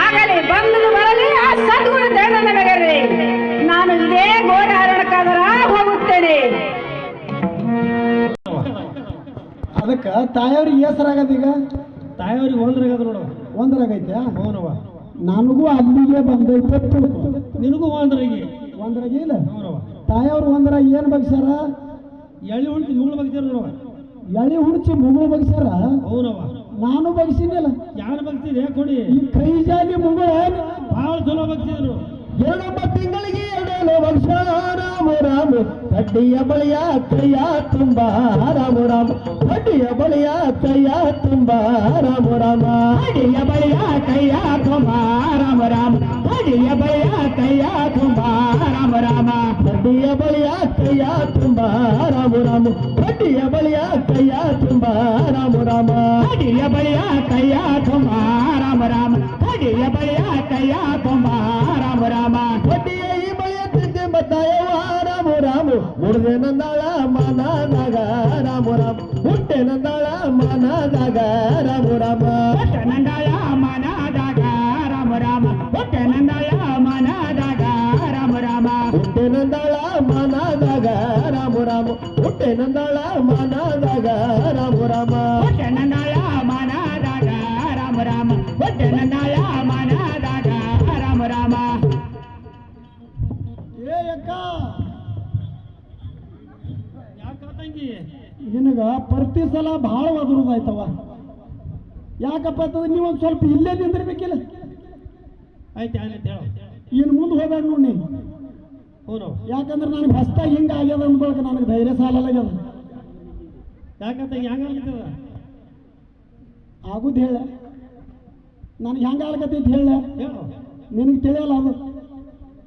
ಆಗಲಿ ಬಂದು ಬರಲಿ, ಆ ಸದ್ಗುರು ದಯನ ಬೆಗರ್ರಿ. ನಾನು ಇದೇ ಗೋಡೆ ಹರಣಕ್ಕಾದರ ಹೋಗುತ್ತೇನೆ. ಅದಕ್ಕ ತಾಯಿಯವ್ರಿಗೆ ಹೆಸರಾಗದ ಈಗ? ತಾಯಿಯವ್ರಿಗೆ ಒಂದ್ರಾಗದ ನೋಡು. ಒಂದ್ರಾಗೈತೆ. ಹೌನವ, ನನಗೂ ಅಲ್ಲಿಗೆ ಬಂದೈತೆ. ನಿನಗೂ ಒಂದ್ರಾಗಿ ಒಂದ್ರಾಗ ಇಲ್ಲ. ಹೌನವ, ತಾಯಿಯವ್ರು ಒಂದ್ರಾಗ ಏನ್ ಬಗ್ಸ್ಯಾರ? ಎಳ್ಳಿ ಉಳ್ತಿ ಮುಗಳು ಬಗ್ತಾರ ನೋಡವ. ಎಳಿ ಹುಡ್ಚಿ ಮುಗುಳು ಬಗ್ಸ್ಯಾರ. ಹೌನವ, ನಾನು ಬಗ್ಸಿನಿಲ್ಲ. ಯಾರು ಬಗ್ತಿದೆ ಕೊಡಿ. ಈ ಕೈ ಜಾಲಿ ಮುಗುಳ ಬಹಳ ಚಲೋ ಬಗ್ತಿದ್ರು. 2 ತಿಂಗಳಿಗೆ 2 ವರ್ಷ. ರಾಮ ರಾಮ, ಕಡ್ಡಿಯ ಬಳಿಯ ಕೈಯ ತುಂಬ ರಾಮ ರಾಮ, ಕಡ್ಡಿಯ ಬಳಿಯ ಕೈಯ ತುಂಬ ರಾಮ ರಾಮ, ಕಡ್ಡಿಯ ಬಳಿಯ ಕೈಯ ತುಂಬ ರಾಮ ರಾಮ, ಕಡ್ಡಿಯ ಬಳಿಯ ಕೈಯ ತುಂಬ ರಾಮ ರಾಮ, ಕಡ್ಡಿಯ ಬಳಿಯ ಕೈಯ ತುಂಬ ರಾಮ ರಾಮ, ಕಡ್ಡಿಯ ಬಳಿಯ ಕೈಯ ತುಂಬ ರಾಮ ರಾಮ, ಕಡ್ಡಿಯ ಬಳಿಯ ಕೈಯ ತುಂಬ ರಾಮ ರಾಮ, ಕಡ್ಡಿಯ ಬಳಿಯ ಕೈಯ ತುಂಬ ರಾಮ ರಾಮ, ಕಡ್ಡಿಯ ಈ ಬಳಿಯ ತಿದ್ದೆ ಬತ್ತಾಯವ ರಾಮ ರಾಮ, ಮುರ್ದೆ ನಂದಾಳ ಮನದಾಗ ರಾಮ ರಾಮ, ಹುಟ್ಟೆ ನಂದಾಳ ಮನದಾಗ ರಾಮ ರಾಮ, ಹುಟ್ಟೆ ನಂದಾಳ ಮನದಾಗ ರಾಮ ರಾಮ, ಹುಟ್ಟೆ ನಂದಾಳ ಮನದಾಗ ರಾಮ ರಾಮ, ಹುಟ್ಟೆ ನಂದಾಳ ಮನದಾಗ ರಾಮ ರಾಮ, ಹುಟ್ಟೆ ನಂದಾಳ ಮನದಾಗ ರಾಮ ರಾಮ, ಹುಟ್ಟೆ ನಂದಾಳ ಮನದಾಗ ರಾಮ ರಾಮ, ಹುಟ್ಟೆ ನಂದಾಳ ಮನದಾಗ ರಾಮ ರಾಮ. ಏ ಅಕ್ಕ, ಯಾಕ ತಂಗಿ? ನಿನಗ ಪ್ರತಿ ಸಲ ಭಾಳ ಒದರುದಾಯ್ತವ. ಯಾಕಪ್ಪ ಅಂತಂದ್ರೆ ನೀವೊಂದು ಸ್ವಲ್ಪ ಇಲ್ಲೇ ನಿಂದಿರ್ಬೇಕಿಲ್ಲ. ಆಯ್ತು ಆಯ್ತು ಹೇಳು. ಇನ್ನು ಮುಂದೆ ಹೋದಾಗ ನೋಡಿ ಹ್ಞೂ ಯಾಕಂದ್ರೆ ನನಗೆ ಹೊಸ್ತಾಗಿ ಹಿಂಗೆ ಆಗ್ಯದ ಅಂದ್ಕೊಳಕ ನನಗೆ ಧೈರ್ಯ ಸಾಲಲ್ಲಾಗ್ಯದ. ಯಾಕಂತ ಹೆಂಗಾಗ್ತದ ಆಗುದು ಹೇಳ ನನಗೆ ಹೆಂಗೆ ಆಗ್ಲಕತ್ತೈತಿ ಹೇಳ ಹೇಳು. ನಿನಗೆ ತಿಳಿಯಲ್ಲ ಅದು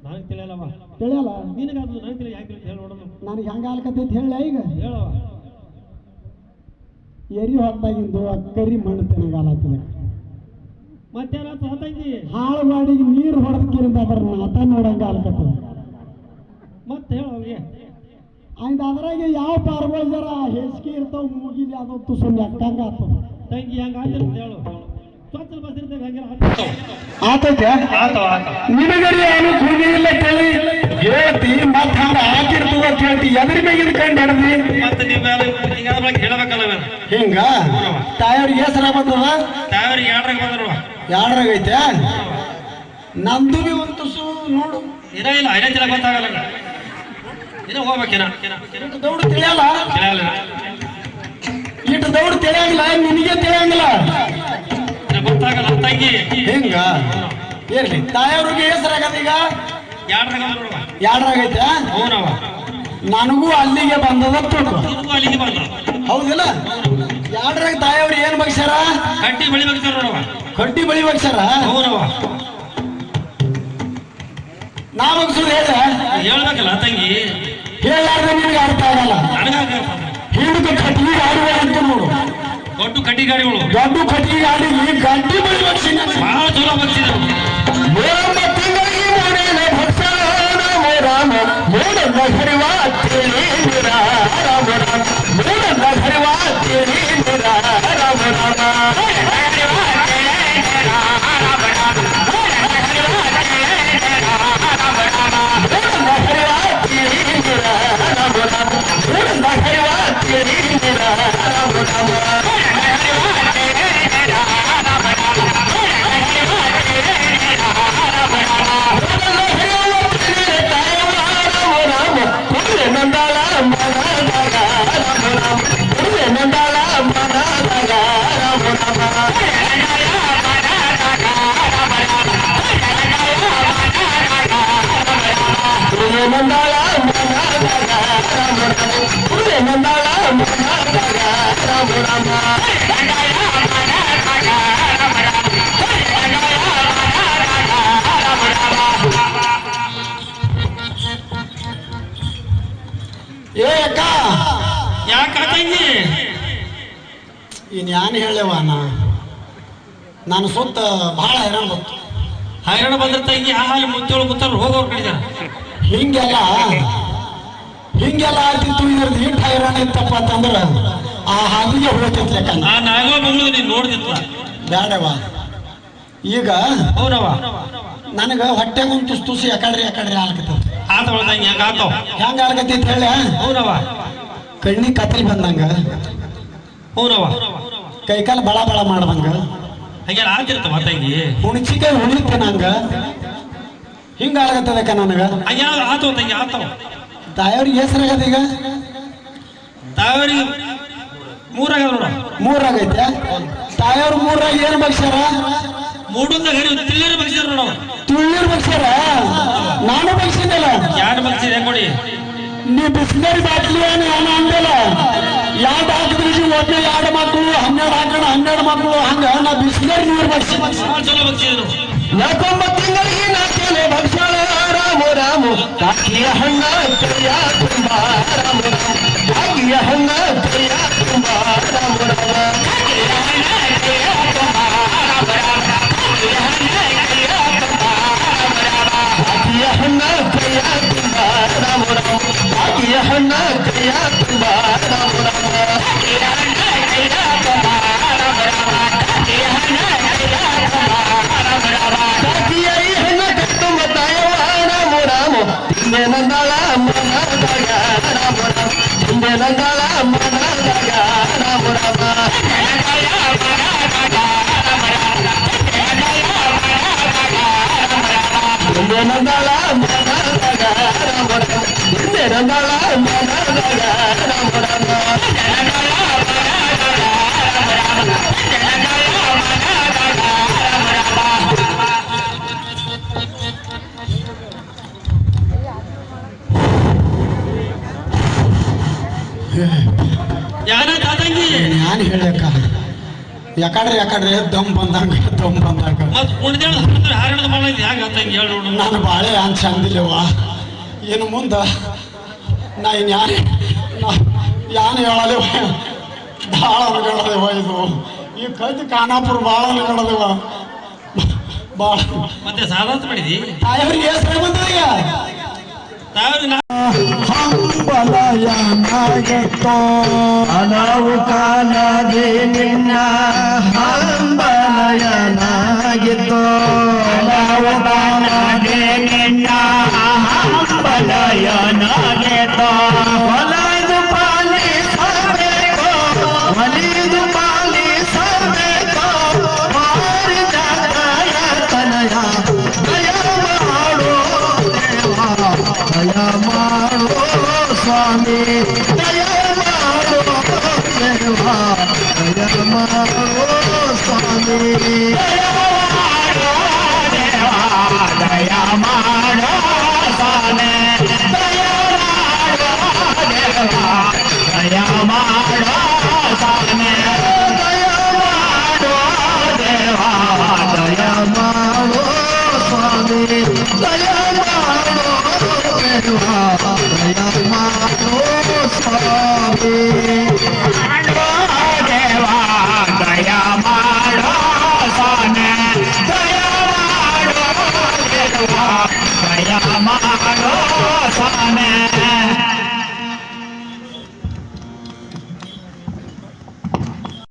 ನನಗೆ ತಿಳಿಯಲ್ಲವ, ತಿಳಿಯಲ್ಲ ನಿನಗಾದ್ರು ನನಗೆ ತಿಳಿಯ ಯಾಕೆ ಹೇಳಿ ನೋಡೋದು. ನನಗೆ ಹೆಂಗೆ ಆಗ್ಲಕತ್ತೈತಿ ಹೇಳ ಈಗ ಹೇಳವ. ಎರಿ ಹೊತ್ತಾಗಿಂದು ಅಕ್ಕರಿ ಮಣ್ಣು ತಿನ್ನಗಾಲತ್ತದ. ಮತ್ತೇನಾಯ್ತು ತಂಗಿ? ಹಾಳುಗಾಡಿಗೆ ನೀರು ಹೊಡೆದಕ್ಕಿರಿಂದ ಅದ್ರ ನಾತ ನೋಡಂಗ ಆಗ್ಲಕತ್ತದ. ಮತ್ತೆ ಹೇಳು ಅವ್ರಿಗೆ. ಆಯ್ತು ಅದ್ರಾಗ ಯಾವ ಪಾರ್ಗಳು ಜರ ಹೆಚ್ಚಿಗೆ ಇರ್ತಾವ ಮೂಗಿಲಿ ಅದೊತ್ತು ಸುಮ್ಮನೆ ಅಕ್ಕಂಗ ಆಗ್ತದ. ತಂಗಿ ಹಂಗಾಗಿರುತ್ತೆ ಹೇಳು. ಸ್ವಚ್ಛ ಬಸಿರ್ತೇವೆ ಹಂಗೆ ಆತೈತೆ ನಿನಗರಿ ಅನುಕೂಲ ಇಲ್ಲ ಕೇಳಿ ಹೇಳ್ತಿ ಮತ್ತೆ ಹಂಗ ಹಾಕಿರ್ತದ ಅಂತ ಹೇಳ್ತಿ ಎದ್ರ ಮೇಗಿನ ಕಂಡು ಹಿಡ್ದಿ ಮತ್ತೆ ನೀವು ಹೇಳಬೇಕಲ್ಲ ಹಿಂಗ ಟೈರ್ಗೆ ಹೆಸರ ಬಂದದ ತಾವ್ರಿ ಎರಡ್ರಾಗ ಬಂದ್ರು ಯಾಡ್ರಾಗೈತೆ ನಂದು ಬಿ ಒಂದು ತುಸು ನೋಡು ಇರ ಇಲ್ಲ ಐದೈತಿರ ಗೊತ್ತಾಗಲ್ಲ ಇನ್ನು ಹೋಗ್ಬೇಕಿನ ಇಟ್ಟು ದೌಡು ತಿಳಿಯಲ್ಲ ತಿಳಿಯಲ್ಲ ಇಟ್ಟು ದೌಡು ತಿಳಿಯಂಗಿಲ್ಲ ನಿನಗೆ ತಿಳಿಯಂಗಿಲ್ಲ ಗೊತ್ತಾಗಲ್ಲ ತಂಗಿ. ಹಿಂಗ ಇರ್ಲಿ ತಾಯವ್ರಿಗೆ ಹೆಸರಾಗದ ಈಗ ಎರಡ್ರಾಗ ಬಂದ್ರು ಯಾಡ್ರಾಗೈತೆ ಹೌನವ. ನನಗೂ ಅಲ್ಲಿಗೆ ಬಂದದ ತಿಳ್ಕೊ ನಿನಗೂ ಅಲ್ಲಿಗೆ ಬಂದ್ರು ಹೌದಿಲ್ಲ ಯಾಡ್ರಾಗ ತಾಯವ್ರು ಏನ್ ಬಗ್ಸ್ಯಾರ ಕಟ್ಟಿ ಬಳಿ ಬಗ್ತಾರ ನೋಡವ. ಕಡ್ಡಿ ಬಳಿ ಬಗ್ಸ್ಯಾರ ಹೌನವ. ನಾ ಬಗ್ಸೋದು ಹೇಳ ಹೇಳ್ಬೇಕಲ್ಲ ತಂಗಿ. ಹೇಳಾರ್ದ ನಿನಗೆ ಅರ್ಥ ಆಗಲ್ಲ ನನಗಾಗ ಹಿಂದಕ್ಕೆ ಕಟ್ಟಿಗೆ ಆಡುವ ಅಂತ ನೋಡು ದೊಡ್ಡ ಕಟ್ಟಿ ಗಾಡಿಗಳು ದೊಡ್ಡ ಕಟ್ಟಿಗೆ ಆಡಿ ಗಡ್ಡಿ ಬಳಿ ಬಗ್ಸಿನ ಬಹಳ ಚಲೋ ಬರ್ತಿದ್ರು. ಮೂರಮ್ಮ ತಿಂಗಳಿಗೆ ಮೂರೇನ ಭಕ್ತರಾಮ ರಾಮ ಮೂರನ್ನ ಹರಿವ ತೇರಿ ರಾಮ ರಾಮ ಮೂರನ್ನ ಹರಿವ ತೇರಿ ರಾಮ ರಾಮ ಏ ಅಕ್ಕ ಯಾಕ ತಂಗಿ? ಇನ್ ಯಾನ್ ಹೇಳವ ನಾನು ಸುತ್ತ ಬಹಳ ಹೈರಾಣ ಗೊತ್ತು ಹೈರಾಣ ಬಂದ್ರೆ ತಂಗಿ ಆಮೇಲೆ ಮುಚ್ಚೋಳು ಮುಚ್ಚೋಳು ಹೋಗೋರು ಕಡಿದಾರ. ಹಿಂಗೆಲ್ಲ ಆಗ್ತಿತ್ತು ಇದ್ರದ್ದು ಹಿಟ್ಟು ಹೈರಾಣ ಇತ್ತಪ್ಪ ಅಂತಂದ್ರ ಆ ಹಾದಿಗೆ ಹೋಗ್ತೈತಿ ಲೆಕ್ಕ ಆ ನಾಗೋ ಮಗಳು ನೀನ್ ನೋಡ್ದಿತ್ತ ಬ್ಯಾಡವ ಈಗ ಹೌನವ. ನನಗ ಹೊಟ್ಟೆ ಕುಂತು ತುಸಿ ಯಾಕಡ್ರಿ ಆಗ್ಲಕತ್ತದ ಆತವಳ ತಂಗಿ ಹಂಗ ಆತವ. ಹೆಂಗ ಆಗ್ಲಕತ್ತೈತಿ ಹೇಳ ಹೌನವ. ಕಣ್ಣಿ ಕತ್ತಲಿ ಬಂದಂಗ ಹೌನವ. ಕೈಕಾಲು ಬಳ ಬಳ ಮಾಡ್ದಂಗ ಹಂಗೆಲ್ಲ ಆಗ್ತಿರ್ತವ ತಂಗಿ. ಹುಣಚಿಕಾಯಿ ಹುಳಿತೆ ನಂಗ ಹಿಂಗ ಆಗ್ಲಕತ್ತದಕ್ಕ ನನಗ ಹಂಗೇನಾದ್ರು ಆತವ ತಂಗಿ ಆತವ. ತಾಯವ್ರಿಗೆ ಹೆಸರಾಗದ ಈಗ ತಾವರಿಗೆ ಮೂರಾಗ ನೋಡ. ಮೂರಾಗೈತೆ ತಾಯವ್ರು ಮೂರಾಗ ಏನ್ ಬಗ್ಸ್ಯಾರ ಮೂಡಂದ ಗರಿ ತಿಲ್ಲರ ಬಗ್ಸಿದ್ರು ನೋಡವ. ತುಳ್ಳೀರ್ ಬಗ್ಸ್ಯಾರ ನಾನು ಬಗ್ಸಿದ್ದಲ್ಲ ಯಾರು ಬಗ್ಸಿದೆ ಕೊಡಿ. ನೀ ಬಿಸ್ಲೇರಿ ಬಾಟ್ಲಿ ಏನು ಅಂದಿಲ್ಲ ಯಾವ್ದು ಹಾಕಿದ್ರಿ ಒಬ್ಬ 2 ಮಕ್ಕಳು 12 ಹಾಕೋಣ 12 ಮಕ್ಕಳು ಹಂಗ ನಾ ಬಿಸ್ಲೇರಿ ನೀರು ಬಗ್ಸಿ ಬಹಳ ಚಲೋ ಬಗ್ಸಿದ್ರು. 9 ತಿಂಗಳಿಗೆ ನಾಲ್ಕೇನೆ ಬಗ್ಸಾಳ ರಾಮ ರಾಮ ಕಾಕಿಯ ಹಣ್ಣ ಕೈಯ ತುಂಬ ರಾಮ ರಾಮ ಕಾಕಿಯ ಹಣ್ಣ ಕೈಯ ತುಂಬ ರಾಮ ರಾಮ ಕಾಕಿಯ ಹಣ್ಣ ಕೈಯ ತುಂಬ ರಾಮ ರಾಮ ಕಾಕಿಯ ಹಣ್ಣ ಕೈಯ ತುಂಬ ರಾಮ ರಾಮ ಕಾಕಿಯ ಈ ಹಣ್ಣ ಕಟ್ಟುಂಬ ತಾಯವ ರಾಮ ರಾಮ ಹಿಂದೆ ನಂದಾಳ ಮನದಾಗ ರಾಮ ರಾಮ ಹಿಂದೆ ನಂದಾಳ ಮನದಾಗ ರಾಮ ರಾಮ ಹಿಂದೆ ನಂದಾಳ ಮನದಾಗ ರಾಮ ರಾಮ ಹಿಂದೆ ನಂದಾಳ ಮನದಾಗ ರಾಮ ರಾಮ ಯಾಕಡ್ರಿ ದಮ್ ಬಂದಂಗ ಮತ್ ಕುಣಿದೇಳ ಹಾರಣದ ಬಾಳ ಹ್ಯಾಂಗ ಆತಂಗ ಹೇಳಿ ನೋಡು. ನಾನು ಬಾಳೆ ಅಂತ ಚಂದಿಲ್ಲವ ಇನ್ನು ಮುಂದ ನಾ ಇನ್ ಯಾನು ಹೇಳಲಿವ ಭಾಳ ಅನ್ಗಳದವ ಇದು ಈ ಕೈದು ಖಾನಾಪುರ ಭಾಳ ಅನ್ಗಳದವ ಭಾಳ ಮತ್ತೆ ಸಾಧಾರಣ ಮಾಡಿದಿ ತಾಯವ್ರಿಗೆ ಹೆಸರು ಬಂದದೀಗ ಹಲವು ಕಾಲದೆ ನಿನ್ನ ಹಂಬಲಯನಾಗಿತ್ತು ಹಲವು ಕಾಲದೆ ನಿನ್ನ ಹಂಬಲಯನಾಗಿತ್ತು ಒಲಿದು ಪಾಲಿಸಬೇಕು ಒಲಿದು ಪಾಲಿಸಬೇಕು ಮಾರಿದ ತನಯ ದಯ ಮಾಡೋ ದೇವಾ ದಯ ಮಾಡೋ ಸ್ವಾಮಿ ದಯ ಮಾಡೋ ದೇವಾ ದಯ ಮಾಡೋ ಸ್ವಾಮಿ ದಯ ಮಾಡೋ ದೇವಾ ದಯ ಮಾಡೋ ಸ್ವಾಮಿ ದಯ ಮಾಡೋ ದೇವಾ ದಯ ಮಾಡೋ